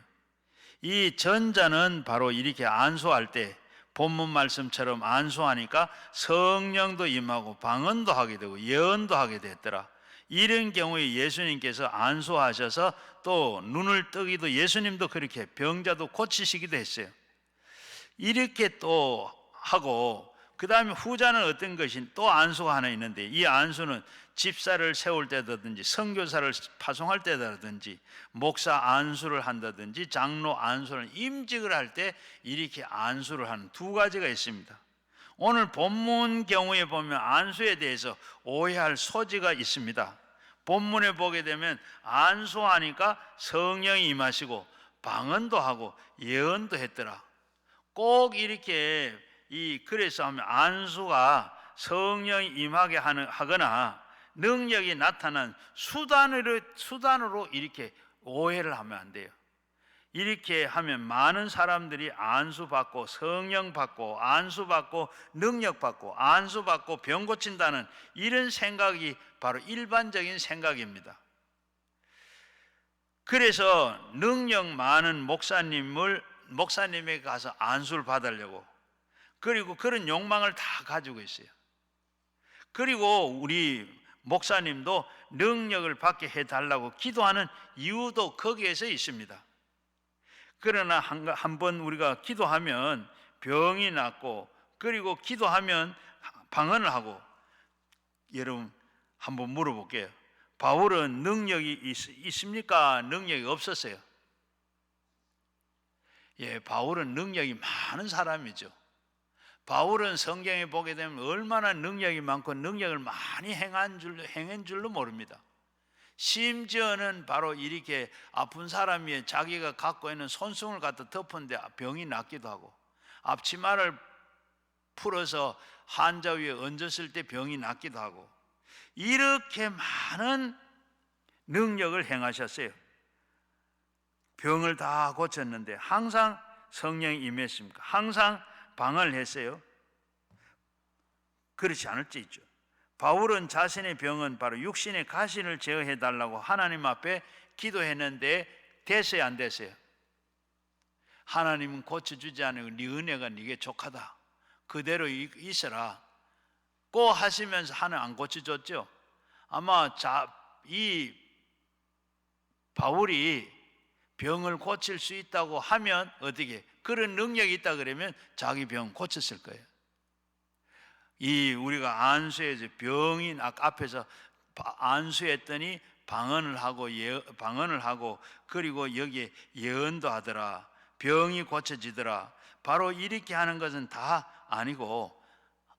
이 전자는 바로 이렇게 안수할 때 본문 말씀처럼 안수하니까 성령도 임하고 방언도 하게 되고 예언도 하게 됐더라. 이런 경우에 예수님께서 안수하셔서 또 눈을 뜨기도, 예수님도 그렇게 병자도 고치시기도 했어요. 이렇게 또 하고, 그 다음에 후자는 어떤 것이, 또 안수가 하나 있는데, 이 안수는 집사를 세울 때라든지 선교사를 파송할 때라든지 목사 안수를 한다든지 장로 안수를, 임직을 할 때 이렇게 안수를 하는 두 가지가 있습니다. 오늘 본문 경우에 보면 안수에 대해서 오해할 소지가 있습니다. 본문에 보게 되면 안수하니까 성령이 임하시고 방언도 하고 예언도 했더라. 꼭 이렇게 그래서 하면 안수가 성령이 임하게 하거나 능력이 나타난 수단으로 이렇게 오해를 하면 안 돼요. 이렇게 하면 많은 사람들이 안수받고 성령받고 안수받고 능력받고 안수받고 병 고친다는 이런 생각이 바로 일반적인 생각입니다. 그래서 능력 많은 목사님에게 가서 안수를 받으려고, 그리고 그런 욕망을 다 가지고 있어요. 그리고 우리 목사님도 능력을 받게 해달라고 기도하는 이유도 거기에서 있습니다. 그러나 한번 우리가 기도하면 병이 낫고, 그리고 기도하면 방언을 하고, 여러분 한번 물어볼게요. 바울은 능력이 있습니까? 능력이 없었어요? 예, 바울은 능력이 많은 사람이죠. 바울은 성경에 보게 되면 얼마나 능력이 많고 능력을 많이 행한 줄로 모릅니다. 심지어는 바로 이렇게 아픈 사람이 자기가 갖고 있는 손승을 갖다 덮은데 병이 낫기도 하고, 앞치마를 풀어서 환자 위에 얹었을 때 병이 낫기도 하고, 이렇게 많은 능력을 행하셨어요. 병을 다 고쳤는데 항상 성령이 임했습니까? 항상 방언을 했어요? 그렇지 않을지 있죠. 바울은 자신의 병은 바로 육신의 가신을 제어해달라고 하나님 앞에 기도했는데 됐어요, 안 됐어요? 하나님은 고쳐주지 않으고 네 은혜가 네게 족하다. 그대로 있어라. 고 하시면서 하나님 안 고쳐줬죠. 아마 이 바울이 병을 고칠 수 있다고 하면 어떻게 그런 능력이 있다 그러면 자기 병 고쳤을 거예요. 이 우리가 안수해서 병인 앞에서 안수했더니 방언을 하고 그리고 여기에 예언도 하더라. 병이 고쳐지더라. 바로 이렇게 하는 것은 다 아니고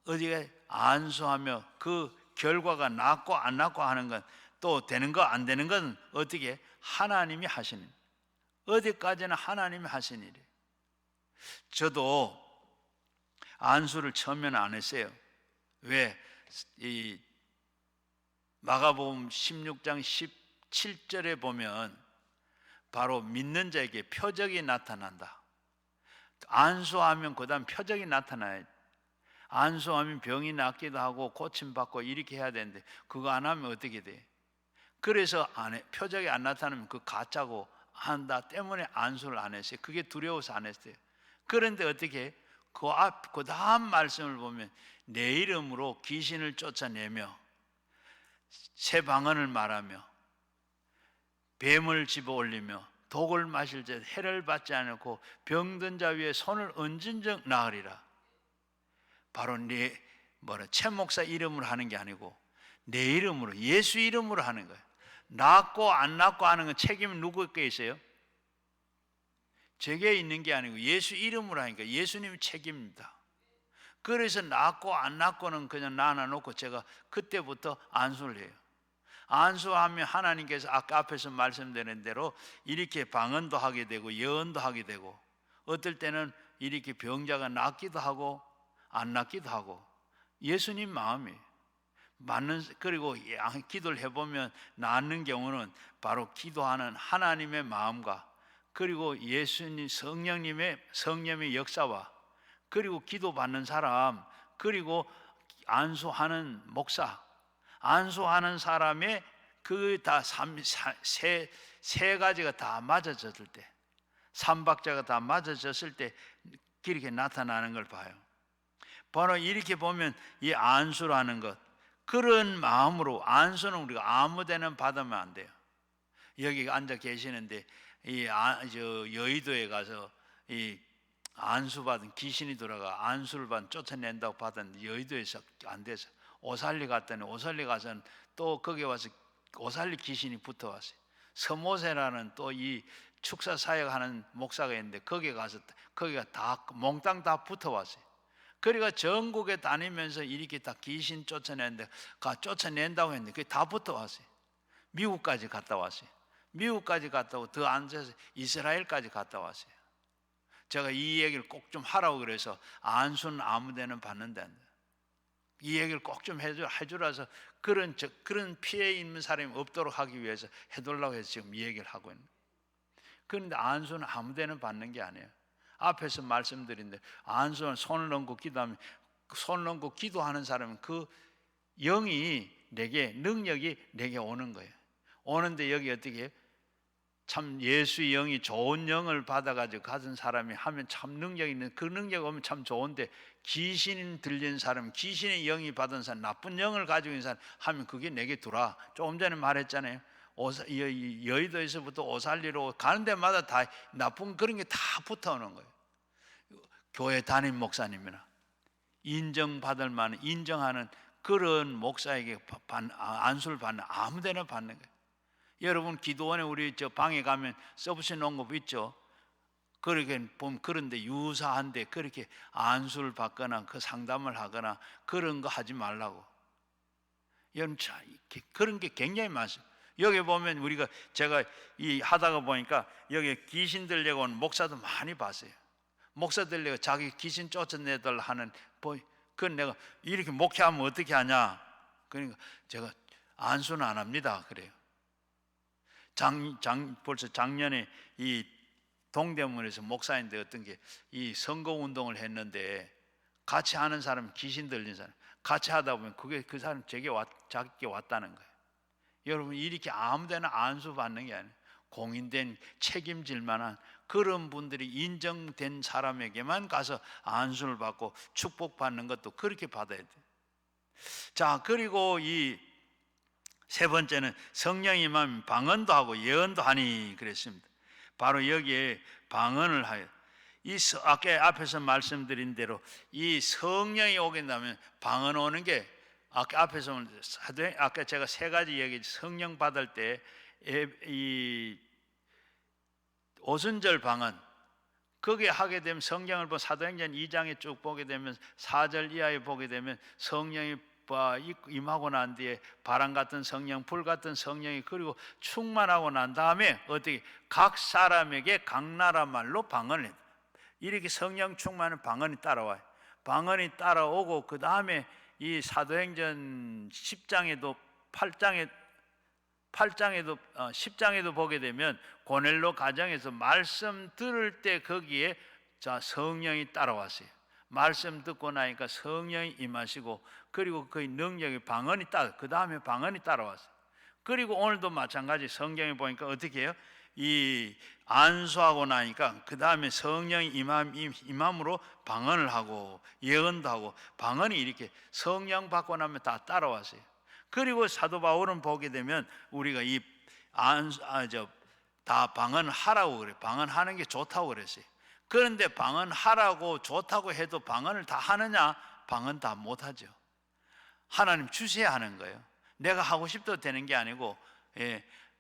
어디에 안수하며 그 결과가 낫고 안 낫고 하는 건 또 되는 거 안 되는 건 어떻게 하나님이 하시는, 어디까지나 하나님이 하신 일이에요. 저도 안수를 처음에는 안 했어요. 왜? 이 마가복음 16장 17절에 보면 바로 믿는 자에게 표적이 나타난다. 안수하면 그 다음 표적이 나타나요. 안수하면 병이 낫기도 하고 고침받고 이렇게 해야 되는데 그거 안 하면 어떻게 돼? 그래서 표적이 안 나타나면 그 가짜고 한다 때문에 안수를 안 했어요. 그게 두려워서 안 했어요. 그런데 어떻게 그 다음 말씀을 보면 내 이름으로 귀신을 쫓아내며 새 방언을 말하며 뱀을 집어 올리며 독을 마실 때 해를 받지 않고 병든 자 위에 손을 얹은 적 나으리라. 바로 최 목사 이름으로 하는 게 아니고 내 이름으로, 예수 이름으로 하는 거예요. 낫고 안 낫고 하는 건 책임은 누구께 있어요? 제게 있는 게 아니고 예수 이름으로 하니까 예수님이 책임입니다. 그래서 낫고 안 낫고는 그냥 놔놓고 제가 그때부터 안수를 해요. 안수하면 하나님께서 아까 앞에서 말씀드린 대로 이렇게 방언도 하게 되고 예언도 하게 되고 어떨 때는 이렇게 병자가 낫기도 하고 안 낫기도 하고 예수님 마음이에요. 그리고 기도를 해보면 낫는 경우는 바로 기도하는 하나님의 마음과 그리고 예수님 성령의 역사와 그리고 기도받는 사람 그리고 안수하는 목사 안수하는 사람의 그 다 세 가지가 다 맞아졌을 때 삼박자가 다 맞아졌을 때 이렇게 나타나는 걸 봐요. 바로 이렇게 보면 이 안수라는 것 그런 마음으로 안수는 우리가 아무데나 받으면 안 돼요. 여기 앉아 계시는데 여의도에 가서 이 안수받은 귀신이 들어가 안수를 쫓아낸다고 받았는데 여의도에서 안 돼서 오살리 갔더니 오살리 가서는 또 거기 와서 오살리 귀신이 붙어왔어요. 서모세라는 또 이 축사 사역하는 목사가 있는데 거기가 다 몽땅 다 붙어왔어요. 그러니까 전국에 다니면서 이렇게 다 귀신 쫓아낸다고 했는데 그게 다 붙어왔어요. 미국까지 갔다 왔어요. 미국까지 갔다 오고 더 앉아서 이스라엘까지 갔다 왔어요. 제가 이 얘기를 꼭 좀 하라고 그래서 안수는 아무데나 받는다. 이 얘기를 꼭 좀 해주라서 그런 피해 있는 사람이 없도록 하기 위해서 해달라고 해서 지금 이 얘기를 하고 있는. 그런데 안수는 아무데나 받는 게 아니에요. 앞에서 말씀드린데 안수는 손을 얹고 기도하면 손을 얹고 기도하는 사람은 그 능력이 내게 오는 거예요. 오는데 여기 어떻게 참 예수의 영이 좋은 영을 받아가지고 가진 사람이 하면 참 능력이 있는 그 능력이 오면 참 좋은데 귀신 들린 사람, 귀신의 영이 받은 사람, 나쁜 영을 가지고 있는 사람 하면 그게 내게 들어와. 조금 전에 말했잖아요. 여의도에서부터 오살리로 가는 데마다 다 나쁜 그런 게 다 붙어오는 거예요. 교회 담임 목사님이나 인정받을 만한 인정하는 그런 목사에게 안수를 받는 아무데나 받는 거예요. 여러분 기도원에 우리 저 방에 가면 서비스 놓은 거 있죠. 그렇게 보면 그런데 유사한데 그렇게 안수를 받거나 그 상담을 하거나 그런 거 하지 말라고. 여러분 그런 게 굉장히 많습니다. 여기 보면 제가 하다가 보니까 여기 귀신 들려고 온 목사도 많이 봤어요. 목사 들려고 자기 귀신 쫓아내달라 하는 그건 내가 이렇게 목회하면 어떻게 하냐. 그러니까 제가 안수는 안 합니다. 그래요. 벌써 작년에 이 동대문에서 목사인데 어떤 게 이 선거 운동을 했는데 같이 하는 사람 귀신 들린 사람 같이 하다 보면 그게 그 사람 자기께 왔다는 거예요. 여러분 이렇게 아무데나 안수 받는 게 아니에요. 공인된 책임질 만한 그런 분들이 인정된 사람에게만 가서 안수를 받고 축복받는 것도 그렇게 받아야 돼요. 자, 그리고 이 세 번째는 성령이 임하면 방언도 하고 예언도 하니 그랬습니다. 바로 여기에 방언을 하여, 아까 앞에서 말씀드린 대로 이 성령이 오게 되면 방언 오는 게, 앞에서 아까 제가 세 가지 얘기, 성령 받을 때 이 오순절 방언 거기에 하게 되면, 성경을 사도행전 2장에 쭉 보게 되면 4절 이하에 보게 되면 성령이 임하고 난 뒤에 바람 같은 성령, 불 같은 성령이, 그리고 충만하고 난 다음에 어떻게 각 사람에게 각 나라 말로 방언을, 이렇게 성령 충만한 방언이 따라와요. 방언이 따라오고 그 다음에 이 사도행전 10장에도 10장에도 보게 되면 고넬로 가정에서 말씀 들을 때 거기에 성령이 따라왔어요. 말씀 듣고 나니까 성령이 임하시고, 그리고 그 능력이 방언이 그 다음에 방언이 따라왔어요. 그리고 오늘도 마찬가지, 성경에 보니까 어떻게 해요? 이 안수하고 나니까 그 다음에 성령이 임함으로 방언을 하고 예언도 하고, 방언이 이렇게 성령 받고 나면 다 따라왔어요. 그리고 사도 바울은 보게 되면 우리가 다 방언하라고 그래요. 방언하는 게 좋다고 그랬어요. 그런데 방언하라고 좋다고 해도 방언을 다 하느냐? 방언 다 못하죠. 하나님 주셔야 하는 거예요. 내가 하고 싶어도 되는 게 아니고,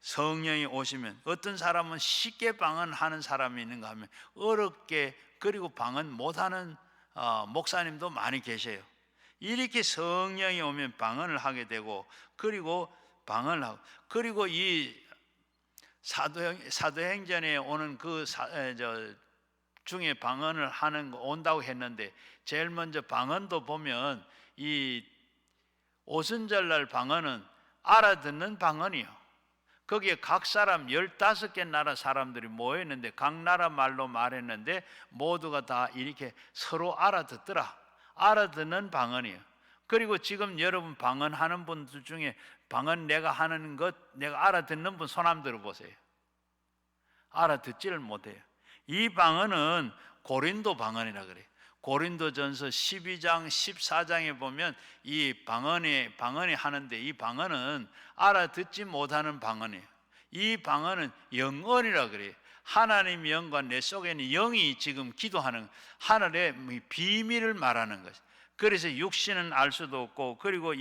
성령이 오시면, 어떤 사람은 쉽게 방언하는 사람이 있는가 하면 어렵게, 그리고 방언 못하는 목사님도 많이 계셔요. 이렇게 성령이 오면 방언을 하게 되고, 그리고 방언을 하고, 그리고 이 사도행전에 오는 그 중에 방언을 하는 거 온다고 했는데, 제일 먼저 방언도 보면 이 오순절날 방언은 알아듣는 방언이요. 거기에 각 사람 15개 나라 사람들이 모였는데 각 나라 말로 말했는데 모두가 다 이렇게 서로 알아듣더라. 알아듣는 방언이에요. 그리고 지금 여러분 방언하는 분들 중에 방언 내가 하는 것 내가 알아듣는 분 손 한번 들어보세요. 알아듣지를 못해요. 이 방언은 고린도 방언이라 그래요. 고린도전서 12장 14장에 보면 이 방언이 하는데, 이 방언은 알아듣지 못하는 방언이에요. 이 방언은 영언이라 그래요. 하나님의 영과 내 속에는 영이 지금 기도하는 하늘의 비밀을 말하는 것이에요. 그래서 육신은 알 수도 없고, 그리고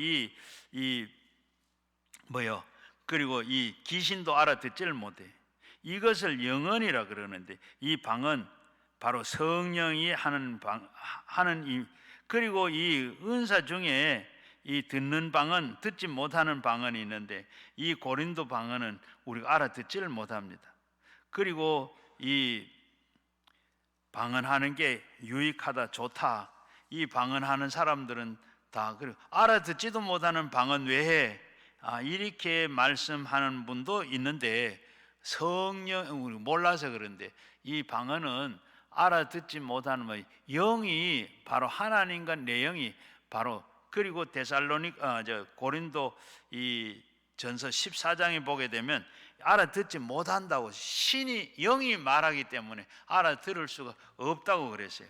그리고 이 귀신도 알아듣지를 못해요. 이것을 영언이라 그러는데, 이 방언 바로 성령이 하는 그리고 이 은사 중에 이 듣는 방언, 듣지 못하는 방언이 있는데, 이 고린도 방언은 우리가 알아듣지를 못합니다. 그리고 이 방언하는 게 유익하다, 좋다, 이 방언하는 사람들은 다, 그리고 알아듣지도 못하는 방언 외에 이렇게 말씀하는 분도 있는데, 성령 몰라서 그런데, 이 방언은 알아듣지 못하는 영이 바로 하나님과 내 영이 바로, 그리고 고린도 이 전서 14장에 보게 되면 알아듣지 못한다고, 신이 영이 말하기 때문에 알아들을 수가 없다고 그랬어요.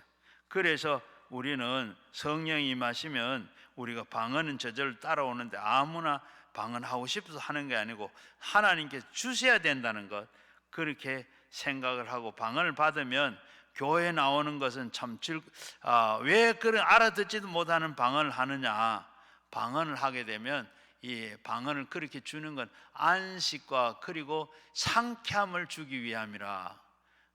그래서 우리는 성령이 임하시면 우리가 방언은 저절로 따라오는데, 아무나 방언하고 싶어서 하는 게 아니고 하나님께서 주셔야 된다는 것, 그렇게 생각을 하고 방언을 받으면, 교회에 나오는 것은 왜 그런 알아듣지도 못하는 방언을 하느냐? 방언을 하게 되면 이 방언을 그렇게 주는 건 안식과 그리고 상쾌함을 주기 위함이라.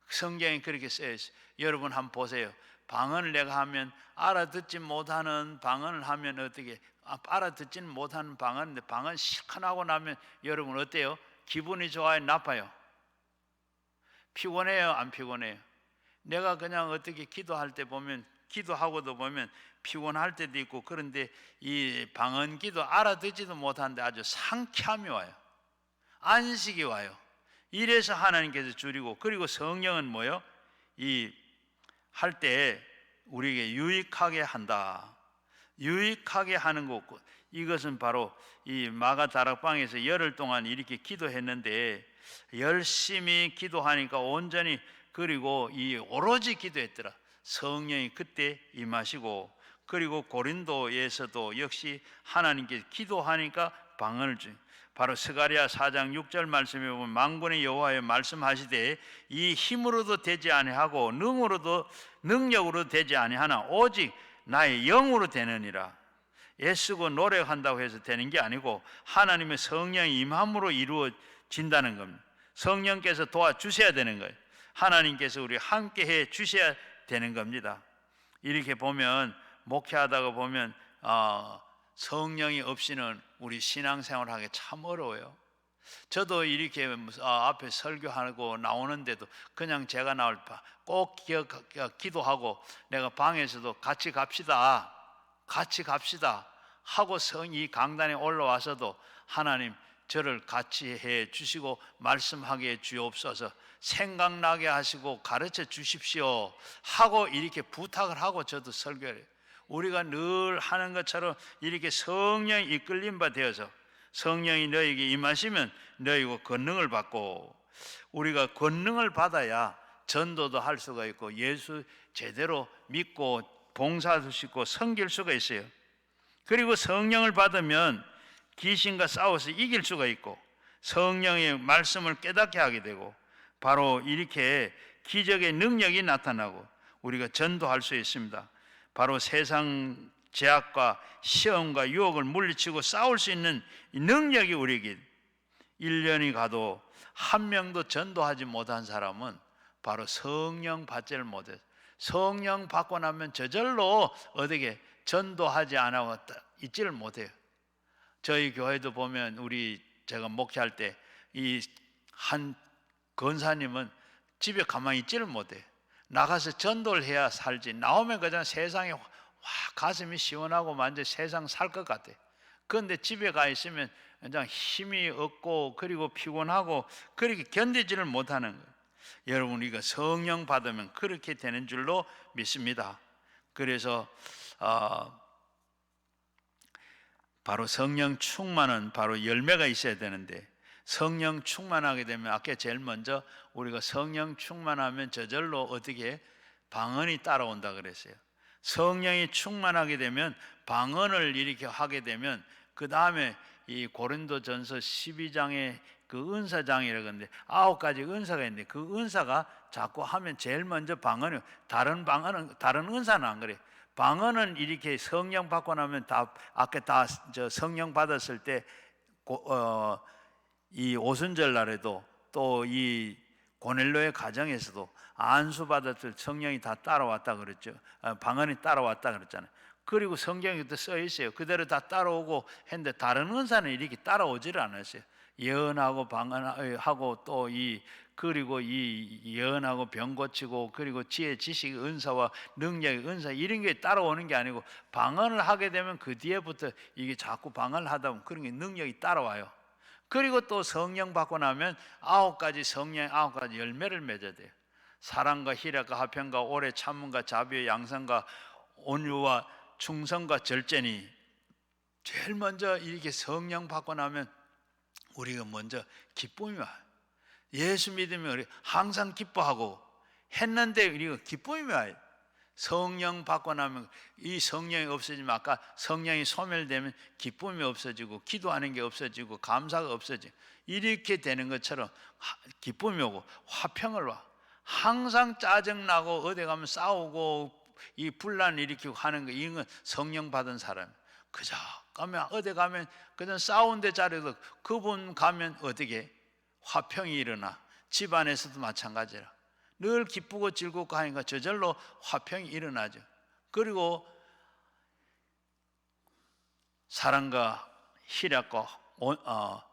성경에 그렇게 쓰여 있어요. 여러분 한번 보세요. 방언을 내가 하면, 알아듣지 못하는 방언을 하면 어떻게, 알아듣지는 못하는 방언인데 방언 실컷 하고 나면 여러분 어때요? 기분이 좋아요, 나빠요? 피곤해요, 안 피곤해요? 내가 그냥 어떻게 기도할 때 보면, 기도하고도 보면 피곤할 때도 있고, 그런데 이 방언 기도 알아듣지도 못하는데 아주 상쾌함이 와요. 안식이 와요. 이래서 하나님께서 줄이고, 그리고 성령은 뭐요? 이 할 때 우리에게 유익하게 한다. 유익하게 하는 거고, 이것은 바로 이 마가 다락방에서 열흘 동안 이렇게 기도했는데 열심히 기도하니까 온전히 그리고 이 오로지 기도했더라. 성령이 그때 임하시고 그리고 고린도에서도 역시 하나님께 기도하니까 방언을 주. 바로 스가랴 4장 6절 말씀에 보면 만군의 여호와여 말씀하시되 이 힘으로도 되지 아니하고 능력으로 되지 아니하나 오직 나의 영으로 되느니라. 애쓰고 노력한다고 해서 되는 게 아니고 하나님의 성령의 임함으로 이루어진다는 겁니다. 성령께서 도와주셔야 되는 거예요. 하나님께서 우리 함께 해 주셔야 되는 겁니다. 이렇게 보면 목회하다가 보면 성령이 없이는 우리 신앙생활을 하기 참 어려워요. 저도 이렇게 앞에 설교하고 나오는데도 그냥 제가 나올 꼭 기도하고 내가 방에서도 같이 갑시다 하고 이 강단에 올라와서도 하나님 저를 같이 해 주시고 말씀하게 해 주옵소서, 생각나게 하시고 가르쳐 주십시오 하고 이렇게 부탁을 하고 저도 설교를 해요. 우리가 늘 하는 것처럼 이렇게 성령이 이끌림 바 되어서 성령이 너에게 임하시면 너희가 권능을 받고, 우리가 권능을 받아야 전도도 할 수가 있고 예수 제대로 믿고 봉사할 수 있고 섬길 수가 있어요. 그리고 성령을 받으면 귀신과 싸워서 이길 수가 있고 성령의 말씀을 깨닫게 하게 되고 바로 이렇게 기적의 능력이 나타나고 우리가 전도할 수 있습니다. 바로 세상 제약과 시험과 유혹을 물리치고 싸울 수 있는 능력이 우리에게, 1년이 가도 한 명도 전도하지 못한 사람은 바로 성령 받지를 못해요. 성령 받고 나면 저절로 어떻게 전도하지 않아 있지를 못해요. 저희 교회도 보면 제가 목회할 때 이 한 권사님은 집에 가만히 있지를 못해요. 나가서 전도를 해야 살지, 나오면 그냥 세상에 가슴이 시원하고 완전 세상 살 것 같아요. 그런데 집에 가 있으면 그냥 힘이 없고 그리고 피곤하고 그렇게 견디지를 못하는 거예요. 여러분, 우리가 성령 받으면 그렇게 되는 줄로 믿습니다. 그래서 바로 성령 충만은 바로 열매가 있어야 되는데, 성령 충만하게 되면 아까 제일 먼저 우리가 성령 충만하면 저절로 어떻게 방언이 따라온다 그랬어요. 성령이 충만하게 되면 방언을 이렇게 하게 되면 그 다음에 이 고린도전서 12장에 그 은사장이라고 하는데 9가지 은사가 있는데 그 은사가 자꾸 하면 제일 먼저 방언이, 다른 은사는 안 그래요. 방언은 이렇게 성령 받고 나면 아까 성령 받았을 때 이 오순절 날에도 또 이 고넬료의 가정에서도 안수 받았을 성령이 다 따라왔다 그랬죠. 방언이 따라왔다 그랬잖아요. 그리고 성경에 또 써 있어요. 그대로 다 따라오고 했는데 다른 은사는 이렇게 따라오지를 않았어요. 예언하고 방언하고 또 그리고 이 예언하고 병 고치고 그리고 지혜 지식 은사와 능력의 은사 이런 게 따라오는 게 아니고 방언을 하게 되면 그 뒤에부터 이게 자꾸 방언을 하다 보면 그런 게 능력이 따라와요. 그리고 또 성령 받고 나면 9가지 성령의 9가지 열매를 맺어야 돼요. 사랑과 희락과 화평과 오래 참음과 자비와 양선과 온유와 충성과 절제니, 제일 먼저 이렇게 성령 받고 나면 우리가 먼저 기쁨이 와요. 예수 믿으면 우리 항상 기뻐하고 했는데 우리가 기쁨이 와요. 성령 받고 나면 이 성령이 없어지면, 아까 성령이 소멸되면 기쁨이 없어지고 기도하는 게 없어지고 감사가 없어지고 이렇게 되는 것처럼 기쁨이 오고 화평을 와. 항상 짜증나고 어디 가면 싸우고 이 분란 일으키고 하는 거, 이건 성령 받은 사람. 그저 가면 어디 가면 그냥 싸운 데 자리도 그분 가면 어떻게 화평이 일어나. 집안에서도 마찬가지라. 늘 기쁘고 즐겁고 하니까 저절로 화평이 일어나죠. 그리고 사랑과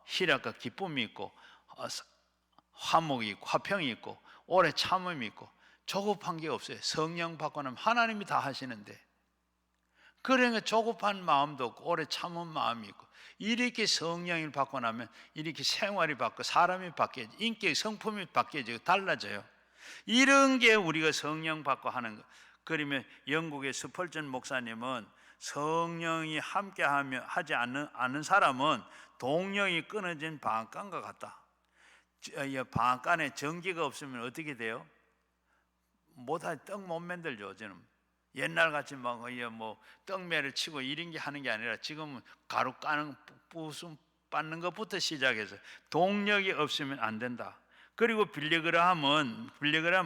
희락과 기쁨이 있고 화목이 있고 화평이 있고 오래 참음이 있고 조급한 게 없어요. 성령 받고 나면 하나님이 다 하시는데, 그러니까 조급한 마음도 없고 오래 참은 마음이 있고, 이렇게 성령을 받고 나면 이렇게 생활이 바뀌고 사람이 바뀌어져, 인격 성품이 바뀌어지고 달라져요. 이런 게 우리가 성령 받고 하는 거. 그러면 영국의 스펄전 목사님은 성령이 함께하며 하지 않는 사람은 동력이 끊어진 방앗간과 같다. 방앗간에 전기가 없으면 어떻게 돼요? 못하지, 떡 못 만들죠. 저는 옛날같이 막 뭐 떡매를 치고 이런 게 하는 게 아니라 지금은 가루 까는 부순 빻는 것부터 시작해서 동력이 없으면 안 된다. 그리고 빌리그라함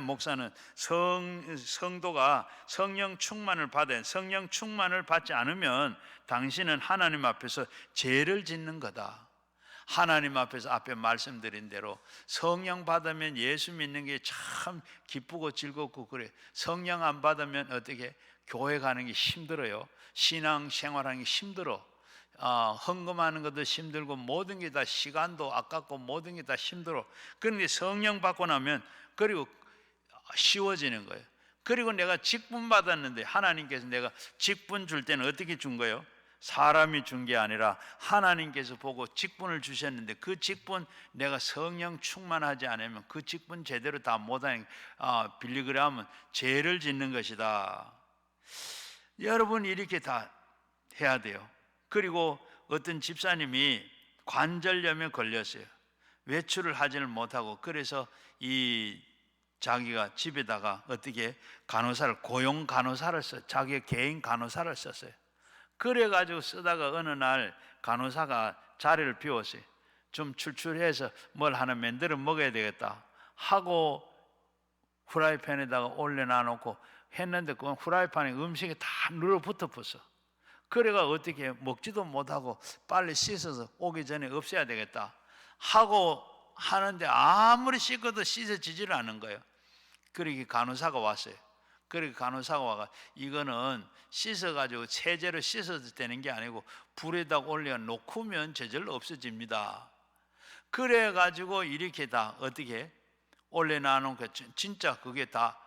목사는 성도가 성령 충만을 받아야, 성령 충만을 받지 않으면 당신은 하나님 앞에서 죄를 짓는 거다. 하나님 앞에서 앞에 말씀드린 대로 성령 받으면 예수 믿는 게 참 기쁘고 즐겁고 그래. 성령 안 받으면 어떻게 교회 가는 게 힘들어요. 신앙 생활하는 게 힘들어. 헌금하는 것도 힘들고 모든 게 다 시간도 아깝고 모든 게 다 힘들어. 그런데 성령 받고 나면 그리고 쉬워지는 거예요. 그리고 내가 직분 받았는데 하나님께서 내가 직분 줄 때는 어떻게 준 거예요? 사람이 준 게 아니라 하나님께서 보고 직분을 주셨는데 그 직분 내가 성령 충만하지 않으면 그 직분 제대로 다 못하는, 빌리그라함은 죄를 짓는 것이다. 여러분 이렇게 다 해야 돼요. 그리고 어떤 집사님이 관절염에 걸렸어요. 외출을 하지를 못하고 그래서 자기가 집에다가 어떻게 고용 간호사를 자기의 개인 간호사를 썼어요. 그래가지고 쓰다가 어느 날 간호사가 자리를 비웠어요. 좀 출출해서 뭘 하나 만들어 먹어야 되겠다 하고 후라이팬에다가 올려놔놓고 했는데 그 후라이팬에 음식이 다 눌어붙어 붙어. 그래가 어떻게 먹지도 못하고 빨리 씻어서 오기 전에 없애야 되겠다 하고 하는데 아무리 씻어도 씻어지지를 않은 거예요. 그러기 간호사가 왔어요. 그러기 간호사가 와가 이거는 씻어가지고 세제로 씻어도 되는 게 아니고 불에다 올려놓으면 저절로 없어집니다. 그래가지고 이렇게 다 어떻게 올려놔놓으니까 진짜 그게 다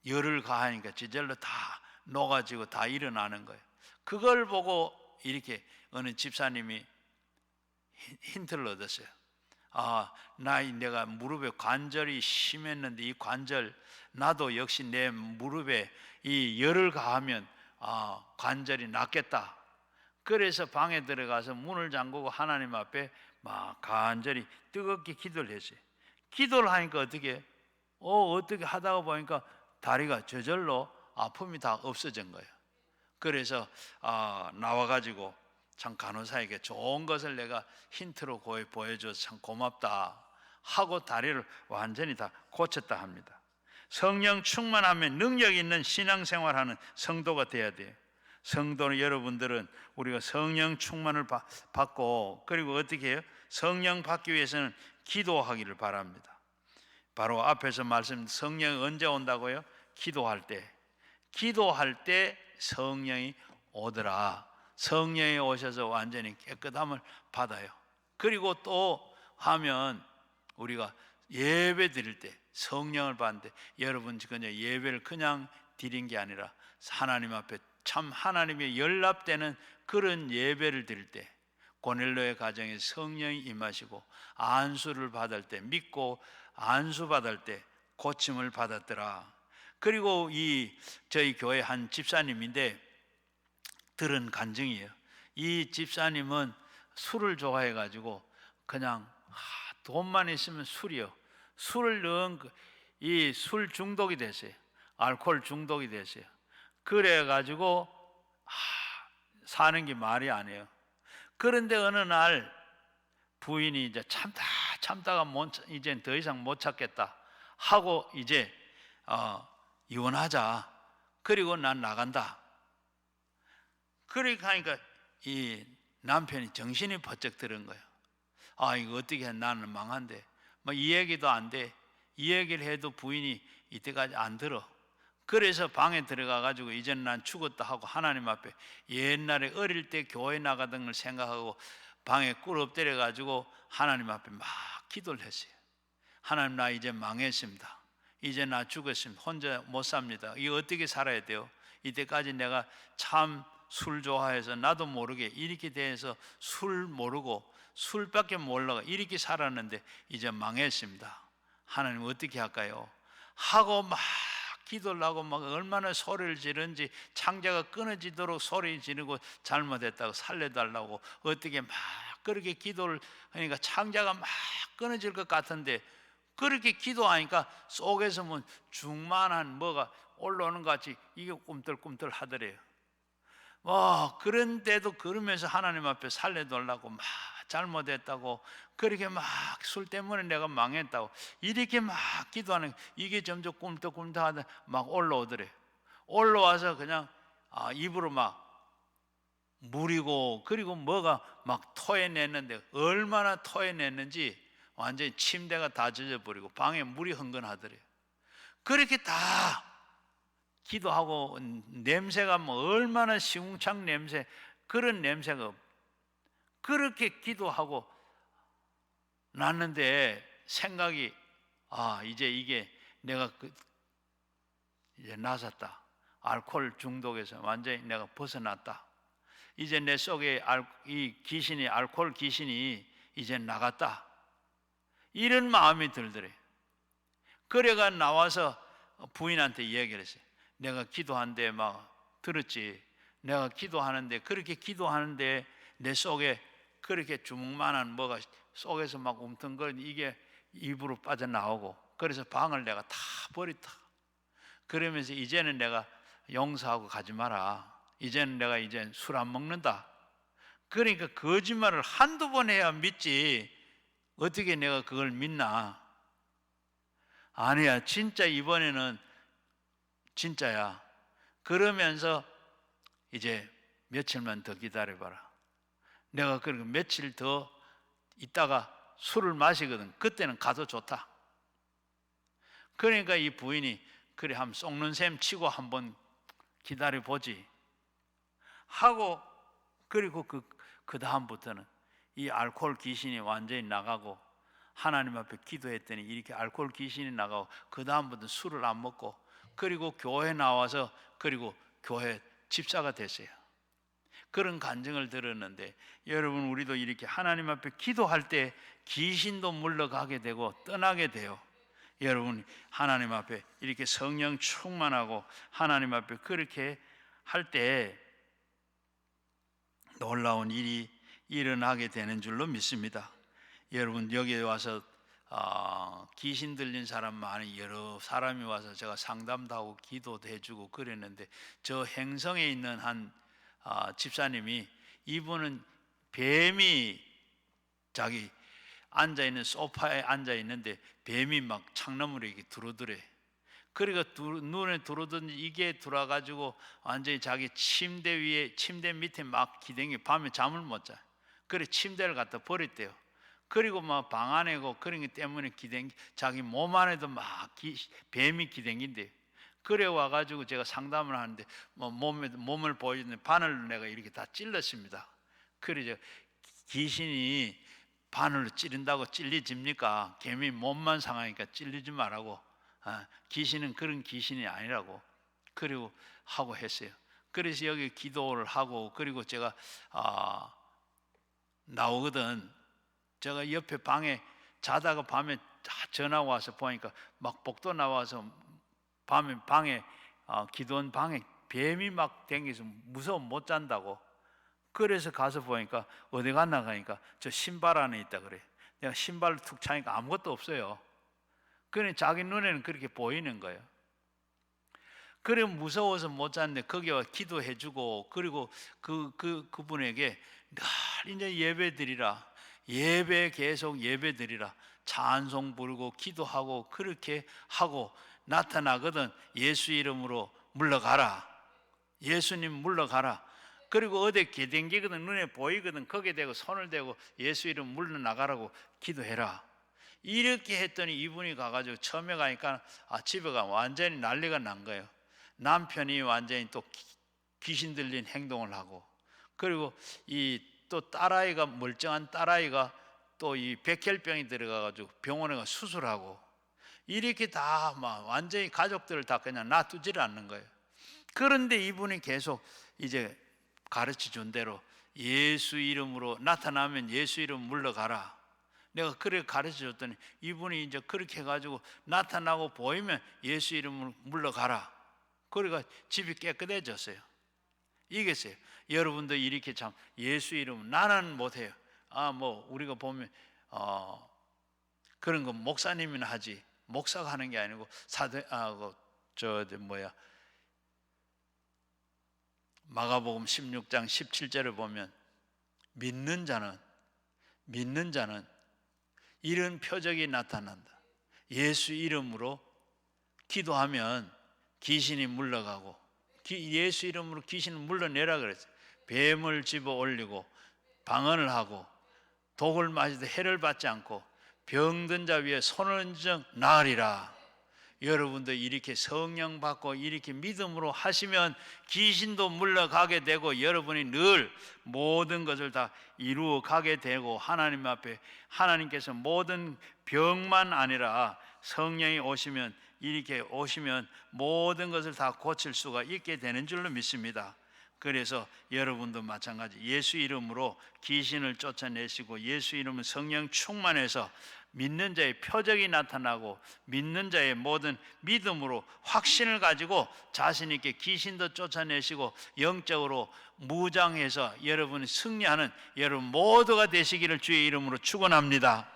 열을 가하니까 저절로 다 녹아지고 다 일어나는 거예요. 그걸 보고 이렇게 어느 집사님이 힌트를 얻었어요. 내가 무릎에 관절이 심했는데 이 관절 나도 역시 내 무릎에 이 열을 가하면 관절이 낫겠다. 그래서 방에 들어가서 문을 잠그고 하나님 앞에 막 간절히 뜨겁게 기도를 했어요. 기도를 하니까 어떻게 하다가 보니까 다리가 저절로 아픔이 다 없어진 거예요. 그래서 나와가지고 참 간호사에게 좋은 것을 내가 힌트로 보여줘서 참 고맙다 하고 다리를 완전히 다 고쳤다 합니다. 성령 충만하면 능력 있는 신앙생활하는 성도가 돼야 돼요. 성도는 여러분들은 우리가 성령 충만을 받고 그리고 어떻게 해요? 성령 받기 위해서는 기도하기를 바랍니다. 바로 앞에서 성령이 언제 온다고요? 기도할 때 성령이 오더라. 성령이 오셔서 완전히 깨끗함을 받아요. 그리고 또 하면 우리가 예배 드릴 때 성령을 받는데 여러분 그냥 예배를 그냥 드린 게 아니라 하나님 앞에 참 하나님의 연락되는 그런 예배를 드릴 때 고넬료의 가정에 성령이 임하시고 안수를 받을 때 믿고 안수 받을 때 고침을 받았더라. 그리고 저희 교회 한 집사님인데 들은 간증이에요. 이 집사님은 술을 좋아해가지고 그냥 돈만 있으면 술이요. 술을 넣은 이 술 중독이 됐어요. 알코올 중독이 됐어요. 그래가지고 사는 게 말이 아니에요. 그런데 어느 날 부인이 이제 참다가 이제 더 이상 못 참겠다 하고 이제 이혼하자. 그리고 난 나간다. 그러니까 하니까 이 남편이 정신이 번쩍 드는 거예요. 이거 어떻게 해? 나는 망한데. 이 얘기도 안 돼. 이 얘기를 해도 부인이 이때까지 안 들어. 그래서 방에 들어가 가지고 이제는 난 죽었다 하고 하나님 앞에 옛날에 어릴 때 교회 나가던 걸 생각하고 방에 꿀 엎드려 가지고 하나님 앞에 막 기도를 했어요. 하나님, 나 이제 망했습니다. 이제 나 죽었습니다. 혼자 못 삽니다. 이거 어떻게 살아야 돼요? 이때까지 내가 참 술 좋아해서 나도 모르게 이렇게 돼서 술 모르고 술밖에 몰라가 이렇게 살았는데 이제 망했습니다. 하나님 어떻게 할까요? 하고 막 기도를 하고 막 얼마나 소리를 지르는지, 창자가 끊어지도록 소리 지르고 잘못했다고 살려달라고 어떻게 막 그렇게 기도를 하니까 창자가 막 끊어질 것 같은데, 그렇게 기도하니까 속에서 뭐 중만한 뭐가 올라오는 것 같이 이게 꿈틀꿈틀 하더래요. 그런데도 그러면서 하나님 앞에 살려달라고 막 잘못했다고, 그렇게 막 술 때문에 내가 망했다고 이렇게 막 기도하는, 이게 점점 꿈틀꿈틀하다 막 올라오더래. 올라와서 그냥 입으로 막 물이고, 그리고 뭐가 막 토해냈는데, 얼마나 토해냈는지 완전히 침대가 다 젖어버리고 방에 물이 흥건하더래요. 그렇게 다 기도하고 냄새가 뭐 얼마나 시궁창 냄새, 그런 냄새가 그렇게 기도하고 났는데 생각이, 이제 이게 내가 이제 나섰다. 알코올 중독에서 완전히 내가 벗어났다. 이제 내 속에 이 귀신이, 알코올 귀신이 이제 나갔다. 이런 마음이 들더래. 그래가 나와서 부인한테 이야기를 했어요. 내가 기도하는데 막 들었지. 내가 기도하는데, 그렇게 기도하는데 내 속에 그렇게 주먹만한 뭐가 속에서 막 움퉁거리는 이게 입으로 빠져나오고, 그래서 방을 내가 다 버렸다. 그러면서 이제는 내가 용서하고 가지 마라. 이제는 내가 이제 술 안 먹는다. 그러니까 거짓말을 한두 번 해야 믿지, 어떻게 내가 그걸 믿나? 아니야, 진짜 이번에는 진짜야. 그러면서 이제 며칠만 더 기다려봐라. 내가 그리고 며칠 더 있다가 술을 마시거든. 그때는 가도 좋다. 그러니까 이 부인이 그래 한번 속는 셈 치고 한번 기다려보지 하고, 그리고 그 다음부터는 이 알코올 귀신이 완전히 나가고, 하나님 앞에 기도했더니 이렇게 알코올 귀신이 나가고, 그 다음부터는 술을 안 먹고, 그리고 교회 나와서, 그리고 교회 집사가 됐어요. 그런 간증을 들었는데, 여러분 우리도 이렇게 하나님 앞에 기도할 때 귀신도 물러가게 되고 떠나게 돼요. 여러분 하나님 앞에 이렇게 성령 충만하고 하나님 앞에 그렇게 할 때 놀라운 일이 일어나게 되는 줄로 믿습니다. 여러분 여기에 와서 귀신 들린 사람 많이, 여러 사람이 와서 제가 상담도 하고 기도도 해주고 그랬는데, 저 행성에 있는 한 집사님이, 이분은 뱀이 자기 앉아있는 소파에 앉아있는데 뱀이 막 창문으로 이렇게 들어오더래. 그러니까 눈에 들어오든지 이게 들어와가지고 완전히 자기 침대 위에, 침대 밑에 막 기댕기, 밤에 잠을 못 자. 그래 침대를 갖다 버렸대요. 그리고 막 방 안에고 그런 것 때문에 자기 몸 안에도 막 뱀이 기댕긴대요. 그래 와가지고 제가 상담을 하는데 몸을 보여주는데 바늘로 내가 이렇게 다 찔렀습니다. 그래 귀신이 바늘로 찌른다고 찔리집니까? 개미 몸만 상하니까 찔리지 말라고. 귀신은 그런 귀신이 아니라고. 그리고 하고 했어요. 그래서 여기 기도를 하고, 그리고 제가 나오거든. 제가 옆에 방에 자다가 밤에 전화 와서 보니까 막 복도 나와서 밤에 방에 기도원 방에 뱀이 막 댕겨서 무서워 못 잔다고. 그래서 가서 보니까 어디 갔나 가니까 저 신발 안에 있다 그래. 내가 신발을 툭 차니까 아무것도 없어요. 그러니 자기 눈에는 그렇게 보이는 거예요. 그래 무서워서 못 잤는데 거기 와 기도해주고, 그리고 그분에게 늘 이제 예배 드리라, 예배 계속 예배 드리라, 찬송 부르고 기도하고 그렇게 하고 나타나거든. 예수 이름으로 물러가라, 예수님 물러가라. 그리고 어디 기댕기거든, 눈에 보이거든, 거기에 대고 손을 대고 예수 이름 물러나가라고 기도해라. 이렇게 했더니 이분이 가가지고 처음에 가니까 집에 가 완전히 난리가 난 거예요. 남편이 완전히 또 귀신 들린 행동을 하고, 그리고 이 또 딸아이가, 멀쩡한 딸아이가 또 이 백혈병이 들어가가지고 병원에 가 수술하고, 이렇게 다 막 완전히 가족들을 다 그냥 놔두지를 않는 거예요. 그런데 이분이 계속 이제 가르쳐 준 대로 예수 이름으로 나타나면 예수 이름 물러가라, 내가 그렇게 가르쳐 줬더니 이분이 이제 그렇게 해가지고 나타나고 보이면 예수 이름으로 물러가라. 그러니까 집이 깨끗해졌어요. 이겠어요. 여러분도 이렇게 참 예수 이름 나는 못해요. 뭐 우리가 보면 그런 거 목사님이나 하지 목사가 하는 게 아니고 마가복음 16장 17절을 보면 믿는 자는 이런 표적이 나타난다. 예수 이름으로 기도하면 귀신이 물러가고 예수 이름으로 귀신을 물러내라 그랬어요. 뱀을 집어 올리고 방언을 하고 독을 마시되 해를 받지 않고 병든 자 위에 손을 얹어 나으리라. 여러분도 이렇게 성령 받고 이렇게 믿음으로 하시면 귀신도 물러가게 되고 여러분이 늘 모든 것을 다 이루어 가게 되고 하나님 앞에 하나님께서 모든 병만 아니라 성령이 오시면 이렇게 오시면 모든 것을 다 고칠 수가 있게 되는 줄로 믿습니다. 그래서 여러분도 마찬가지 예수 이름으로 귀신을 쫓아내시고 예수 이름은 성령 충만해서 믿는 자의 표적이 나타나고 믿는 자의 모든 믿음으로 확신을 가지고 자신 있게 귀신도 쫓아내시고 영적으로 무장해서 여러분이 승리하는 여러분 모두가 되시기를 주의 이름으로 축원합니다.